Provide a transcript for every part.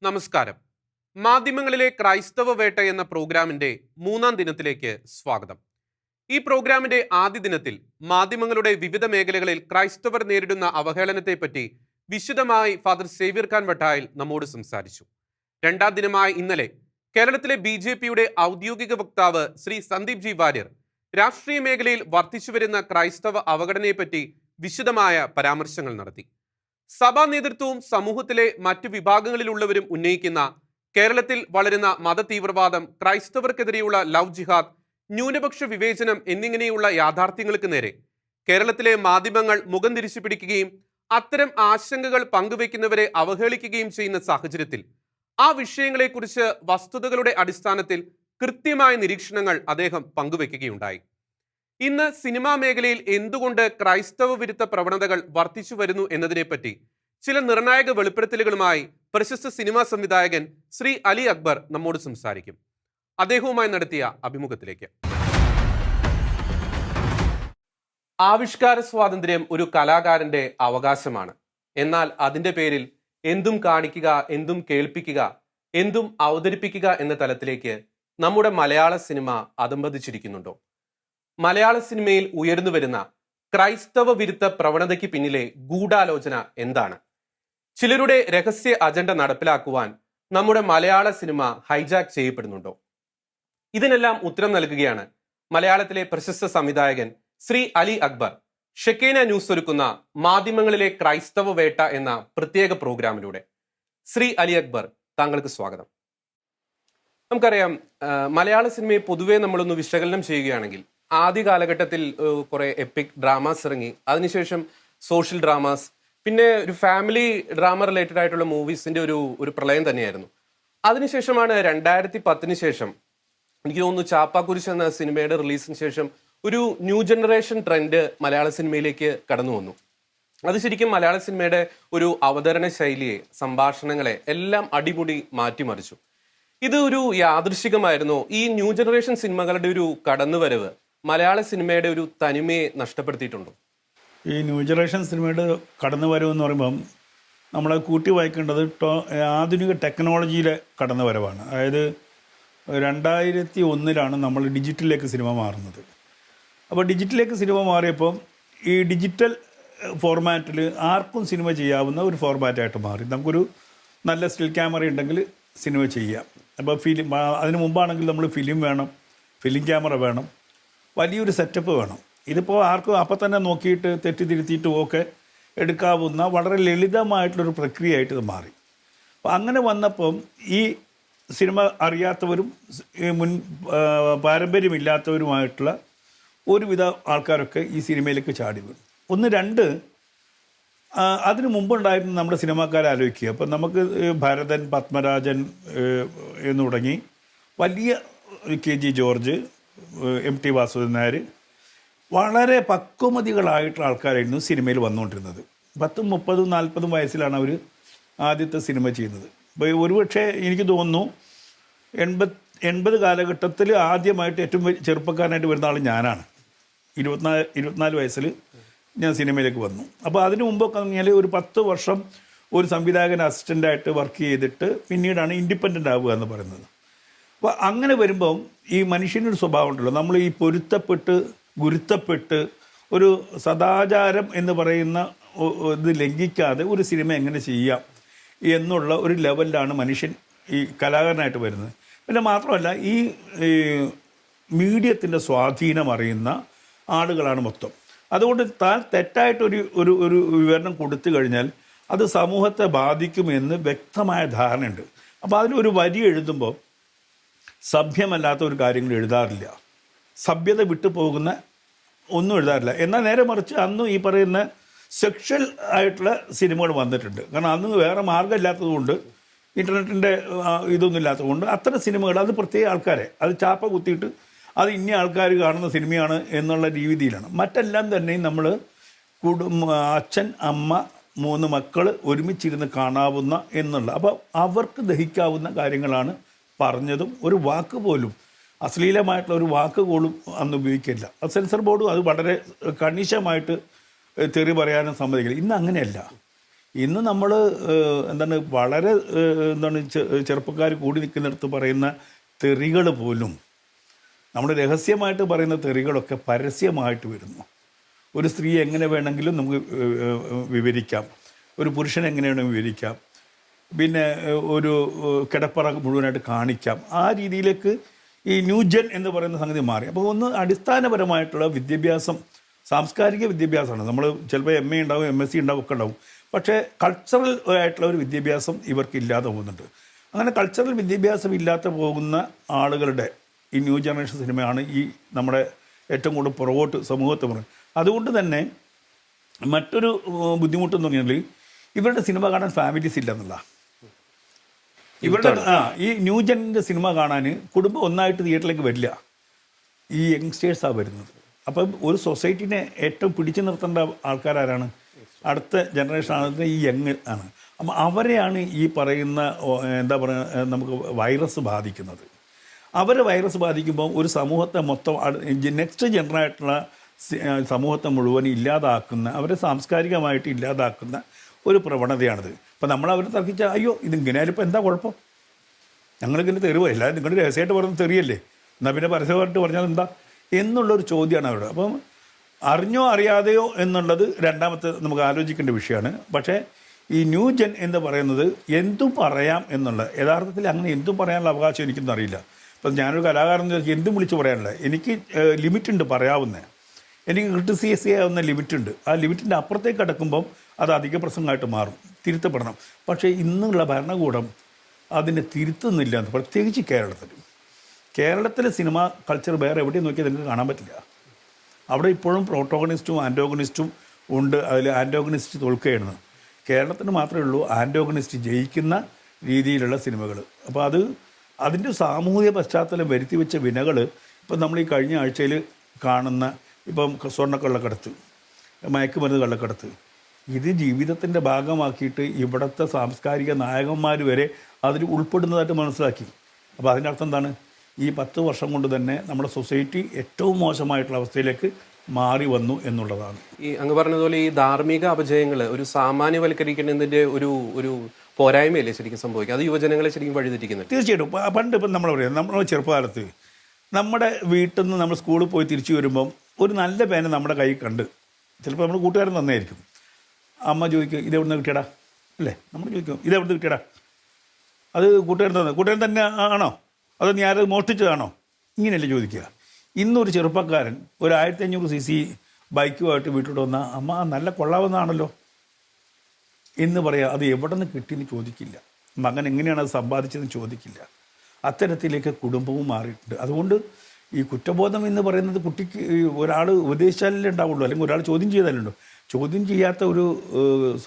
നമസ്കാരം. മാധ്യമങ്ങളിലെ ക്രൈസ്തവ വേട്ട എന്ന പ്രോഗ്രാമിന്റെ 3-ാം ദിനത്തിലേക്ക് സ്വാഗതം. ഈ പ്രോഗ്രാമിന്റെ ആദ്യ ദിനത്തിൽ മാധ്യമങ്ങളുടെ വിവിധ മേഖലകളിൽ ക്രൈസ്തവർ നേരിടുന്ന അവഹേളനത്തെപ്പറ്റി വിശദമായി ഫാദർ സേവ്യർ ഖാൻ വട്ടായിൽ നമ്മോട് സംസാരിച്ചു. 2-ാം ദിനമായ ഇന്നലെ കേരളത്തിലെ BJPയുടെ ഔദ്യോഗിക വക്താവ് ശ്രീ സന്ദീപ് ജി വാര്യർ രാഷ്ട്രീയ മേഖലയിൽ വർദ്ധിച്ചുവരുന്ന ക്രൈസ്തവ അവഗണനയെപ്പറ്റി വിശദമായ പരാമർശങ്ങൾ നടത്തി. സഭാ നേതൃത്വവും സമൂഹത്തിലെ മറ്റു വിഭാഗങ്ങളിലുള്ളവരും ഉന്നയിക്കുന്ന കേരളത്തിൽ വളരുന്ന മതതീവ്രവാദം, ക്രൈസ്തവർക്കെതിരെയുള്ള ലവ് ജിഹാദ്, ന്യൂനപക്ഷ വിവേചനം എന്നിങ്ങനെയുള്ള യാഥാർത്ഥ്യങ്ങൾക്ക് നേരെ കേരളത്തിലെ മാധ്യമങ്ങൾ മുഖം തിരിച്ചു പിടിക്കുകയും അത്തരം ആശങ്കകൾ പങ്കുവെക്കുന്നവരെ അവഹേളിക്കുകയും ചെയ്യുന്ന സാഹചര്യത്തിൽ ആ വിഷയങ്ങളെക്കുറിച്ച് വസ്തുതകളുടെ അടിസ്ഥാനത്തിൽ കൃത്യമായ നിരീക്ഷണങ്ങൾ അദ്ദേഹം പങ്കുവെക്കുകയുണ്ടായി. ഇന്ന് സിനിമാ മേഖലയിൽ എന്തുകൊണ്ട് ക്രൈസ്തവ വിരുദ്ധ പ്രവണതകൾ വർദ്ധിച്ചു വരുന്നു എന്നതിനെപ്പറ്റി ചില നിർണായക വെളിപ്പെടുത്തലുകളുമായി പ്രശസ്ത സിനിമാ സംവിധായകൻ ശ്രീ അലി അക്ബർ നമ്മോട് സംസാരിക്കും. അദ്ദേഹവുമായി നടത്തിയ അഭിമുഖത്തിലേക്ക്. ആവിഷ്കാര സ്വാതന്ത്ര്യം ഒരു കലാകാരന്റെ അവകാശമാണ്. എന്നാൽ അതിന്റെ പേരിൽ എന്തും കാണിക്കുക, എന്തും കേൾപ്പിക്കുക, എന്തും അവതരിപ്പിക്കുക എന്ന തലത്തിലേക്ക് നമ്മുടെ മലയാള സിനിമ അധംപതിച്ചിരിക്കുന്നുണ്ടോ? മലയാള സിനിമയിൽ ഉയർന്നു വരുന്ന ക്രൈസ്തവ വിരുദ്ധ പ്രവണതയ്ക്ക് പിന്നിലെ ഗൂഢാലോചന എന്താണ്? ചിലരുടെ രഹസ്യ അജണ്ട നടപ്പിലാക്കുവാൻ നമ്മുടെ മലയാള സിനിമ ഹൈജാക്ക് ചെയ്യപ്പെടുന്നുണ്ടോ? ഇതിനെല്ലാം ഉത്തരം നൽകുകയാണ് മലയാളത്തിലെ പ്രശസ്ത സംവിധായകൻ ശ്രീ അലി അക്ബർ ഷെക്കേന ന്യൂസ് ഒരുക്കുന്ന മാധ്യമങ്ങളിലെ ക്രൈസ്തവ വേട്ട എന്ന പ്രത്യേക പ്രോഗ്രാമിലൂടെ. ശ്രീ അലി അക്ബർ, താങ്കൾക്ക് സ്വാഗതം. നമുക്കറിയാം, മലയാള സിനിമയെ പൊതുവെ നമ്മളൊന്ന് വിശകലനം ചെയ്യുകയാണെങ്കിൽ ആദ്യ കാലഘട്ടത്തിൽ കുറെ എപ്പിക് ഡ്രാമാസ് ഇറങ്ങി, അതിനുശേഷം സോഷ്യൽ ഡ്രാമാസ്, പിന്നെ ഒരു ഫാമിലി ഡ്രാമ റിലേറ്റഡ് ആയിട്ടുള്ള മൂവീസിന്റെ ഒരു പ്രളയം തന്നെയായിരുന്നു. അതിനുശേഷമാണ് 2010 ശേഷം എനിക്ക് തോന്നുന്നു ചാപ്പാക്കുരിശ് എന്ന സിനിമയുടെ റിലീസിന് ശേഷം ഒരു ന്യൂ ജനറേഷൻ ട്രെൻഡ് മലയാള സിനിമയിലേക്ക് കടന്നു വന്നു. അത് ശരിക്കും മലയാള സിനിമയുടെ ഒരു അവതരണ ശൈലിയെ, സംഭാഷണങ്ങളെ എല്ലാം അടിമുടി മാറ്റിമറിച്ചു. ഇത് ഒരു യാദൃശികമായിരുന്നു? ഈ ന്യൂ ജനറേഷൻ സിനിമകളുടെ ഒരു കടന്നുവരവ് മലയാള സിനിമയുടെ ഒരു തനിമയെ നഷ്ടപ്പെടുത്തിയിട്ടുണ്ടോ? ഈ ന്യൂ ജനറേഷൻ സിനിമയുടെ കടന്നുവരവ് എന്ന് പറയുമ്പം നമ്മൾ കൂട്ടി വായിക്കേണ്ടത് ആധുനിക ടെക്നോളജിയിലെ കടന്നുവരവാണ്. അതായത് 2001 നമ്മൾ ഡിജിറ്റലിലേക്ക് സിനിമ മാറുന്നത്. അപ്പോൾ ഡിജിറ്റലിലേക്ക് സിനിമ മാറിയപ്പോൾ ഈ ഡിജിറ്റൽ ഫോർമാറ്റിൽ ആർക്കും സിനിമ ചെയ്യാവുന്ന ഒരു ഫോർമാറ്റായിട്ട് മാറി. നമുക്കൊരു നല്ല സ്റ്റിൽ ക്യാമറ ഉണ്ടെങ്കിൽ സിനിമ ചെയ്യാം. അപ്പോൾ അതിന് മുമ്പാണെങ്കിൽ നമ്മൾ ഫിലിം വേണം, ഫിലിം ക്യാമറ വേണം, വലിയൊരു സെറ്റപ്പ് വേണം. ഇതിപ്പോൾ ആർക്കും അപ്പം തന്നെ നോക്കിയിട്ട് തെറ്റിതിരുത്തിയിട്ടും ഒക്കെ എടുക്കാവുന്ന വളരെ ലളിതമായിട്ടുള്ളൊരു പ്രക്രിയയായിട്ട് ഇത് മാറി. അപ്പോൾ അങ്ങനെ വന്നപ്പം ഈ സിനിമ അറിയാത്തവരും മുൻ പാരമ്പര്യമില്ലാത്തവരുമായിട്ടുള്ള ഒരുവിധ ആൾക്കാരൊക്കെ ഈ സിനിമയിലേക്ക് ചാടി വീണു. 2 അതിനു മുമ്പുണ്ടായിരുന്ന നമ്മുടെ സിനിമാക്കാരെ ആലോചിക്കുക. അപ്പം നമുക്ക് ഭരതൻ, പത്മരാജൻ എന്ന് തുടങ്ങി വലിയ KG George, MT Vasudevan Nair, വളരെ പക്വമതികളായിട്ടുള്ള ആൾക്കാരായിരുന്നു സിനിമയിൽ വന്നുകൊണ്ടിരുന്നത്. 10, 30, 40 വയസ്സിലാണ് അവർ ആദ്യത്തെ സിനിമ ചെയ്യുന്നത്. അപ്പോൾ ഒരുപക്ഷെ എനിക്ക് തോന്നുന്നു 80 കാലഘട്ടത്തിൽ ആദ്യമായിട്ട് ഏറ്റവും ചെറുപ്പക്കാരനായിട്ട് വരുന്ന ആൾ ഞാനാണ്. 24 വയസ്സിൽ ഞാൻ സിനിമയിലേക്ക് വന്നു. അപ്പോൾ അതിനു മുമ്പൊക്കെ പറഞ്ഞാൽ ഒരു 10 വർഷം ഒരു സംവിധായകൻ അസിസ്റ്റൻ്റായിട്ട് വർക്ക് ചെയ്തിട്ട് പിന്നീടാണ് ഇൻഡിപെൻഡൻ്റ് ആവുക എന്ന് പറയുന്നത്. അപ്പോൾ അങ്ങനെ വരുമ്പം ഈ മനുഷ്യനൊരു സ്വഭാവം ഉണ്ടല്ലോ, നമ്മൾ ഈ ഗുരുത്തപ്പെട്ട് ഒരു സദാചാരം എന്ന് പറയുന്ന ഇത് ലംഘിക്കാതെ ഒരു സിനിമ എങ്ങനെ ചെയ്യാം എന്നുള്ള ഒരു ലെവലിലാണ് മനുഷ്യൻ ഈ കലാകാരനായിട്ട് വരുന്നത്. പിന്നെ മാത്രമല്ല ഈ മീഡിയത്തിൻ്റെ സ്വാധീനം അറിയുന്ന ആളുകളാണ് മൊത്തം. അതുകൊണ്ട് താൻ തെറ്റായിട്ടൊരു ഒരു ഒരു വിവരണം കൊടുത്തു കഴിഞ്ഞാൽ അത് സമൂഹത്തെ ബാധിക്കുമെന്ന് വ്യക്തമായ ധാരണയുണ്ട്. അപ്പോൾ അതിലൊരു വരി എഴുതുമ്പോൾ സഭ്യമല്ലാത്ത ഒരു കാര്യങ്ങൾ എഴുതാറില്ല, സഭ്യത വിട്ടു പോകുന്ന ഒന്നും എഴുതാറില്ല. എന്നാൽ നേരെ മറിച്ച് അന്ന് ഈ പറയുന്ന സെക്ഷൽ ആയിട്ടുള്ള സിനിമകൾ വന്നിട്ടുണ്ട്. കാരണം അന്ന് വേറെ മാർഗ്ഗമില്ലാത്തതുകൊണ്ട്, ഇൻ്റർനെറ്റിൻ്റെ ഇതൊന്നും ഇല്ലാത്തതുകൊണ്ട് അത്തരം സിനിമകൾ അത് പ്രത്യേക ആൾക്കാരെ അത് ചാപ്പ കുത്തിയിട്ട് അത് ഇന്ന ആൾക്കാർ കാണുന്ന സിനിമയാണ് എന്നുള്ള രീതിയിലാണ്. മറ്റെല്ലാം തന്നെ നമ്മൾ അച്ഛൻ, അമ്മ, 3 മക്കൾ ഒരുമിച്ചിരുന്ന് കാണാവുന്ന എന്നുള്ള, അപ്പോൾ അവർക്ക് ദഹിക്കാവുന്ന കാര്യങ്ങളാണ് പറഞ്ഞതും. ഒരു വാക്ക് പോലും, അശ്ലീലമായിട്ടുള്ള ഒരു വാക്ക് പോലും അന്ന് ഉപയോഗിക്കില്ല. സെൻസർ ബോർഡും അത് വളരെ കണിശമായിട്ട് തെറി പറയാനും സമ്മതിക്കില്ല. ഇന്ന് അങ്ങനെയല്ല. ഇന്ന് നമ്മൾ എന്താണ് വളരെ എന്താണ് ചെറുപ്പക്കാർ കൂടി നിൽക്കുന്നിടത്ത് പറയുന്ന തെറികൾ പോലും നമ്മൾ രഹസ്യമായിട്ട് പറയുന്ന തെറികളൊക്കെ പരസ്യമായിട്ട് വരുന്നു. ഒരു സ്ത്രീ എങ്ങനെ വേണമെങ്കിലും നമുക്ക് വിവരിക്കാം, ഒരു പുരുഷൻ എങ്ങനെ വേണമെങ്കിലും വിവരിക്കാം, പിന്നെ ഒരു കിടപ്പറ മുഴുവനായിട്ട് കാണിക്കാം. ആ രീതിയിലേക്ക് ഈ ന്യൂജൻ എന്ന് പറയുന്ന സംഗതി മാറി. അപ്പോൾ ഒന്ന് അടിസ്ഥാനപരമായിട്ടുള്ള വിദ്യാഭ്യാസം, സാംസ്കാരിക വിദ്യാഭ്യാസമാണ്. നമ്മൾ ചിലപ്പോൾ MA ഉണ്ടാവും, MSc ഉണ്ടാവും, ഒക്കെ ഉണ്ടാവും. പക്ഷേ കൾച്ചറൽ ആയിട്ടുള്ള ഒരു വിദ്യാഭ്യാസം ഇവർക്ക് ഇല്ലാതെ പോകുന്നുണ്ട്. അങ്ങനെ കൾച്ചറൽ വിദ്യാഭ്യാസം ഇല്ലാതെ പോകുന്ന ആളുകളുടെ ഈ ന്യൂ ജനറേഷൻ സിനിമയാണ് ഈ നമ്മുടെ ഏറ്റവും കൂടുതൽ പുറകോട്ട് സമൂഹത്തെ പറയുന്നത്. അതുകൊണ്ട് തന്നെ മറ്റൊരു ബുദ്ധിമുട്ടെന്ന് പറഞ്ഞാൽ ഇവരുടെ സിനിമ കാണാൻ ഫാമിലീസ് ഇല്ല എന്നുള്ള. ഇവരുടെ ഈ ന്യൂജൻ്റെ സിനിമ കാണാൻ കുടുംബം ഒന്നായിട്ട് തിയേറ്ററിലേക്ക് വരില്ല, ഈ യങ്സ്റ്റേഴ്സാണ് വരുന്നത്. അപ്പം ഒരു സൊസൈറ്റിനെ ഏറ്റവും പിടിച്ചു നിർത്തേണ്ട ആൾക്കാരാരാണ്? അടുത്ത ജനറേഷൻ ആണെങ്കിൽ ഈ യങ് ആണ്. അപ്പം അവരെയാണ് ഈ പറയുന്ന എന്താ പറയുക നമുക്ക് വൈറസ് ബാധിക്കുന്നത്. അവർ വൈറസ് ബാധിക്കുമ്പോൾ ഒരു സമൂഹത്തെ മൊത്തം നെക്സ്റ്റ് ജനറേഷനായിട്ടുള്ള സമൂഹത്തെ മുഴുവൻ ഇല്ലാതാക്കുന്ന, അവരെ സാംസ്കാരികമായിട്ട് ഇല്ലാതാക്കുന്ന ഒരു പ്രവണതയാണിത്. അപ്പം നമ്മൾ അവർ തർക്കിച്ചാൽ അയ്യോ ഇതിങ്ങനെയാലും ഇപ്പോൾ എന്താ കുഴപ്പം, ഞങ്ങളിങ്ങനെ തെരുവ് അല്ല, നിങ്ങളുടെ രഹസ്യമായിട്ട് പറയുന്നത് തെറിയല്ലേ, എന്നാൽ പിന്നെ പരസ്യമായിട്ട് പറഞ്ഞാൽ എന്താ എന്നുള്ളൊരു ചോദ്യമാണ് അവരുടെ. അപ്പം അറിഞ്ഞോ അറിയാതെയോ എന്നുള്ളത് രണ്ടാമത്തെ നമുക്ക് ആലോചിക്കേണ്ട വിഷയമാണ്. പക്ഷേ ഈ ന്യൂ ജെൻ എന്ന് പറയുന്നത് എന്തും പറയാം എന്നുള്ള, യഥാർത്ഥത്തിൽ അങ്ങനെ എന്തും പറയാനുള്ള അവകാശം എനിക്കൊന്നും അറിയില്ല. ഇപ്പം ഞാനൊരു കലാകാരൻ എന്തും വിളിച്ച് പറയാനുള്ള, എനിക്ക് ലിമിറ്റുണ്ട് പറയാവുന്നത്, എനിക്ക് ക്രിട്ടിസൈസ് ചെയ്യാവുന്ന ലിമിറ്റുണ്ട്. ആ ലിമിറ്റിൻ്റെ അപ്പുറത്തേക്ക് കിടക്കുമ്പം അത് അധിക പ്രസംഗമായിട്ട് മാറും, തിരുത്തപ്പെടണം. പക്ഷേ ഇന്നുള്ള ഭരണകൂടം അതിനെ തിരുത്തുന്നില്ല എന്ന്, പ്രത്യേകിച്ച് കേരളത്തിലെ സിനിമ കൾച്ചർ വേറെ എവിടെയും നോക്കിയാൽ നിങ്ങൾക്ക് കാണാൻ പറ്റില്ല. അവിടെ ഇപ്പോഴും പ്രോട്ടോഗണിസ്റ്റും ആൻറ്റോഗണിസ്റ്റും ഉണ്ട്. അതിൽ ആൻറ്റോഗണിസ്റ്റ് തോൽക്കുകയാണ്. കേരളത്തിന് മാത്രമേ ഉള്ളൂ ആൻറ്റോഗണിസ്റ്റ് ജയിക്കുന്ന രീതിയിലുള്ള സിനിമകൾ. അപ്പോൾ അതിൻ്റെ സാമൂഹിക പശ്ചാത്തലം വരുത്തി വെച്ച വിനകൾ ഇപ്പം നമ്മൾ ഈ കഴിഞ്ഞ ആഴ്ചയിൽ കാണുന്ന ഇപ്പം സ്വർണ്ണക്കള്ളക്കടത്ത്, മയക്കുമരുന്ന് കള്ളക്കടത്ത്, ഇത് ജീവിതത്തിൻ്റെ ഭാഗമാക്കിയിട്ട് ഇവിടുത്തെ സാംസ്കാരിക നായകന്മാർ വരെ അതിൽ ഉൾപ്പെടുന്നതായിട്ട് മനസ്സിലാക്കി. അപ്പോൾ അതിൻ്റെ അർത്ഥം എന്താണ്? ഈ 10 വർഷം കൊണ്ട് തന്നെ നമ്മുടെ സൊസൈറ്റി ഏറ്റവും മോശമായിട്ടുള്ള അവസ്ഥയിലേക്ക് മാറി വന്നു എന്നുള്ളതാണ്. ഈ അങ്ങ് പറഞ്ഞതുപോലെ ഈ ധാർമ്മിക അപജയങ്ങൾ ഒരു സാമാന്യവൽക്കരിക്കുന്നതിൻ്റെ ഒരു പോരായ്മയല്ലേ ശരിക്കും സംഭവിക്കുക? അത് യുവജനങ്ങളെ ശരിക്കും വഴിതെറ്റിക്കുന്നത്. തീർച്ചയായിട്ടും. പണ്ട് ഇപ്പം നമ്മൾ പറയാം, നമ്മുടെ ചെറുപ്പകാലത്ത് നമ്മുടെ വീട്ടിൽ നിന്ന് നമ്മൾ സ്കൂളിൽ പോയി തിരിച്ചു വരുമ്പം ഒരു നല്ല പേന നമ്മുടെ കയ്യിൽ കണ്ട്, ചിലപ്പോൾ നമ്മുടെ കൂട്ടുകാരൻ തന്നെയായിരിക്കും. അമ്മ ചോദിക്കും ഇതെവിടുന്ന് കിട്ടിയടാ, അല്ലേ? നമ്മൾ ചോദിക്കും ഇതെവിടുന്ന് കിട്ടിയടാ, അത് കൂട്ടുകാരൻ തന്നെ ആണോ, അതോ നീ ആരും മോഷ്ടിച്ചതാണോ? ഇങ്ങനെയല്ലേ ചോദിക്കുക. ഇന്നൊരു ചെറുപ്പക്കാരൻ ഒരു 1500 cc ബൈക്കുമായിട്ട് വീട്ടിലോട്ട് വന്നാൽ അമ്മ നല്ല കൊള്ളാവുന്നതാണല്ലോ എന്ന് പറയാം. അത് എവിടെ നിന്ന് കിട്ടിയെന്ന് ചോദിക്കില്ല, മകൻ എങ്ങനെയാണ് അത് സമ്പാദിച്ചതെന്ന് ചോദിക്കില്ല. അത്തരത്തിലേക്ക് കുടുംബവും മാറിയിട്ടുണ്ട്. അതുകൊണ്ട് ഈ കുറ്റബോധം എന്ന് പറയുന്നത് കുട്ടിക്ക് ഒരാൾ ഉപദേശിച്ചാലേ ഉണ്ടാവുള്ളൂ, അല്ലെങ്കിൽ ഒരാൾ ചോദ്യം ചെയ്താലുണ്ടോ. ചോദ്യം ചെയ്യാത്ത ഒരു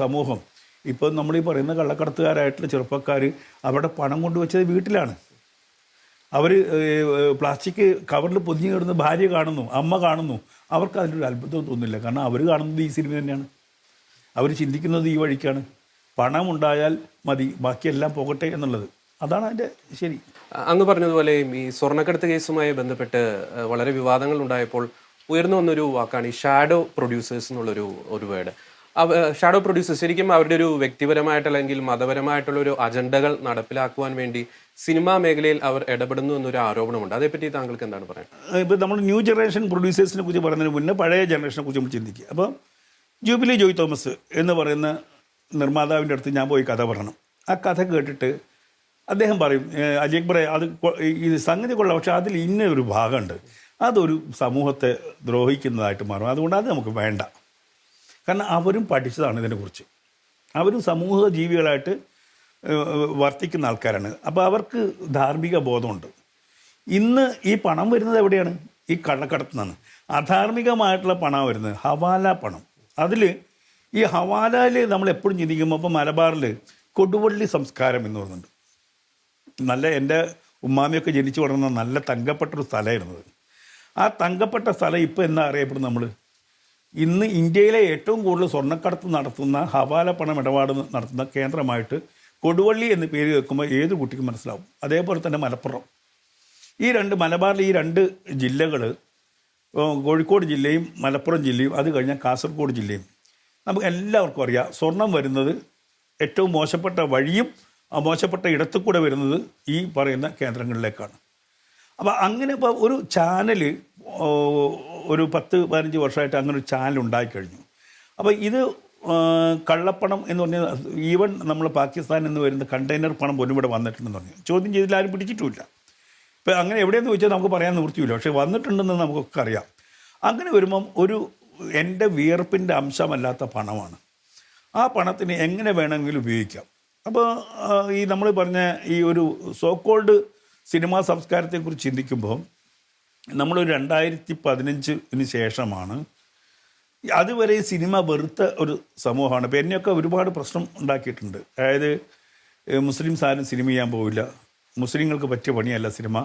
സമൂഹം. ഇപ്പം നമ്മളീ പറയുന്ന കള്ളക്കടത്തുകാരായിട്ടുള്ള ചെറുപ്പക്കാർ അവരുടെ പണം കൊണ്ടുവച്ചത് വീട്ടിലാണ്. അവർ പ്ലാസ്റ്റിക് കവറിൽ പൊതിഞ്ഞ് കിടന്ന് ഭാര്യ കാണുന്നു, അമ്മ കാണുന്നു, അവർക്ക് അതിലൊരു അത്ഭുതം തോന്നുന്നില്ല. കാരണം അവർ കാണുന്നത് ഈ സിനിമ തന്നെയാണ്, അവർ ചിന്തിക്കുന്നത് ഈ വഴിക്കാണ്. പണം ഉണ്ടായാൽ മതി, ബാക്കിയെല്ലാം പോകട്ടെ എന്നുള്ളത്, അതാണ് അതിൻ്റെ ശരി. അങ്ങ് പറഞ്ഞതുപോലെ ഈ സ്വർണ്ണക്കടത്ത് കേസുമായി ബന്ധപ്പെട്ട് വളരെ വിവാദങ്ങൾ ഉണ്ടായപ്പോൾ ഉയർന്നു വന്നൊരു വാക്കാണ് ഈ ഷാഡോ പ്രൊഡ്യൂസേഴ്സ് എന്നുള്ളൊരു വേർഡ്. ഷാഡോ പ്രൊഡ്യൂസേഴ്സ് ശരിക്കും അവരുടെ ഒരു വ്യക്തിപരമായിട്ടുള്ള അല്ലെങ്കിൽ മതപരമായിട്ടുള്ള ഒരു അജണ്ടകൾ നടപ്പിലാക്കുവാൻ വേണ്ടി സിനിമാ മേഖലയിൽ അവർ ഇടപെടുന്നു എന്നൊരു ആരോപണമുണ്ട്. അതേപ്പറ്റി താങ്കൾക്ക് എന്താണ് പറയുന്നത്? ഇപ്പോൾ നമ്മൾ ന്യൂ ജനറേഷൻ പ്രൊഡ്യൂസേഴ്സിനെ കുറിച്ച് പറയുന്നതിന് മുന്നേ പഴയ ജനറേഷനെ കുറിച്ച് നമ്മൾ ചിന്തിക്കുക. അപ്പോൾ ജൂബിലി ജോയ് തോമസ് എന്ന് പറയുന്ന നിർമ്മാതാവിൻ്റെ അടുത്ത് ഞാൻ പോയി കഥ പറയണം. ആ കഥ കേട്ടിട്ട് അദ്ദേഹം പറയും, അലി അക്ബർ അത് ഇത് സംഗതി കൊള്ളാം, പക്ഷേ അതിൽ ഇന്നൊരു ഭാഗമുണ്ട്, അതൊരു സമൂഹത്തെ ദ്രോഹിക്കുന്നതായിട്ട് മാറും, അതുകൊണ്ട് അത് നമുക്ക് വേണ്ട. കാരണം അവരും പഠിച്ചതാണ് ഇതിനെക്കുറിച്ച്, അവരും സമൂഹ ജീവികളായിട്ട് വർത്തിക്കുന്ന ആൾക്കാരാണ്. അപ്പോൾ അവർക്ക് ധാർമ്മിക ബോധമുണ്ട്. ഇന്ന് ഈ പണം വരുന്നത് എവിടെയാണ്? ഈ കള്ളക്കടത്തു നിന്നാണ്. അധാർമികമായിട്ടുള്ള പണം വരുന്നത് ഹവാല പണം. അതിൽ ഈ ഹവാലയിൽ നമ്മൾ എപ്പോഴും ചിന്തിക്കുമ്പോൾ ഇപ്പോൾ മലബാറിൽ കൊടുവള്ളി സംസ്കാരം എന്ന് പറയുന്നുണ്ട്. നല്ല എൻ്റെ ഉമ്മാമിയൊക്കെ ജനിച്ചു വളർന്ന നല്ല തങ്കപ്പെട്ടൊരു സ്ഥലമായിരുന്നത്. ആ തങ്കപ്പെട്ട സ്ഥലം ഇപ്പോൾ എന്താ അറിയപ്പെടുന്നത്? നമ്മൾ ഇന്ന് ഇന്ത്യയിലെ ഏറ്റവും കൂടുതൽ സ്വർണ്ണക്കടത്ത് നടത്തുന്ന ഹവാല പണം ഇടപാട് നടത്തുന്ന കേന്ദ്രമായിട്ട് കൊടുവള്ളി എന്ന് പേര് കേൾക്കുമ്പോൾ ഏത് കുട്ടിക്കും മനസ്സിലാവും. അതേപോലെ തന്നെ മലപ്പുറം, ഈ മലബാറിലെ ഈ 2 ജില്ലകൾ, കോഴിക്കോട് ജില്ലയും മലപ്പുറം ജില്ലയും, അത് കഴിഞ്ഞാൽ കാസർഗോഡ് ജില്ലയും, നമുക്ക് എല്ലാവർക്കും അറിയാം സ്വർണം വരുന്നത് ഏറ്റവും മോശപ്പെട്ട വഴിയും ആ മോശപ്പെട്ട ഇടത്തു കൂടെ വരുന്നത് ഈ പറയുന്ന കേന്ദ്രങ്ങളിലേക്കാണ്. അപ്പോൾ അങ്ങനെ ഇപ്പോൾ ഒരു ചാനൽ ഒരു 10-15 വർഷമായിട്ട് അങ്ങനെ ഒരു ചാനൽ ഉണ്ടായിക്കഴിഞ്ഞു. അപ്പോൾ ഇത് കള്ളപ്പണം എന്ന് പറഞ്ഞാൽ ഈവൻ നമ്മൾ പാകിസ്ഥാൻ എന്ന് വരുന്ന കണ്ടെയ്നർ പണം പോലും ഇവിടെ വന്നിട്ടുണ്ടെന്ന് പറഞ്ഞു. ചോദ്യം ചെയ്തില്ല, ആരും പിടിച്ചിട്ടുമില്ല. ഇപ്പോൾ അങ്ങനെ എവിടെയെന്ന് ചോദിച്ചാൽ നമുക്ക് പറയാൻ നിവൃത്തിയില്ല, പക്ഷേ വന്നിട്ടുണ്ടെന്ന് നമുക്കൊക്കെ അറിയാം. അങ്ങനെ വരുമ്പം എൻ്റെ വിയർപ്പിൻ്റെ അംശമല്ലാത്ത പണമാണ്. ആ പണത്തിന് എങ്ങനെ വേണമെങ്കിലും ഉപയോഗിക്കാം. അപ്പോൾ ഈ നമ്മൾ പറഞ്ഞ ഈ ഒരു സോക്കോൾഡ് സിനിമാ സംസ്കാരത്തെക്കുറിച്ച് ചിന്തിക്കുമ്പോൾ നമ്മളൊരു 2015 ശേഷമാണ്. അതുവരെ സിനിമ വെറുത്ത ഒരു സമൂഹമാണ്. ഇപ്പോൾ എന്നെയൊക്കെ ഒരുപാട് പ്രശ്നം ഉണ്ടാക്കിയിട്ടുണ്ട്. അതായത് മുസ്ലിംസ് ആരും സിനിമ ചെയ്യാൻ പോവില്ല, മുസ്ലിങ്ങൾക്ക് പറ്റിയ പണിയല്ല സിനിമ.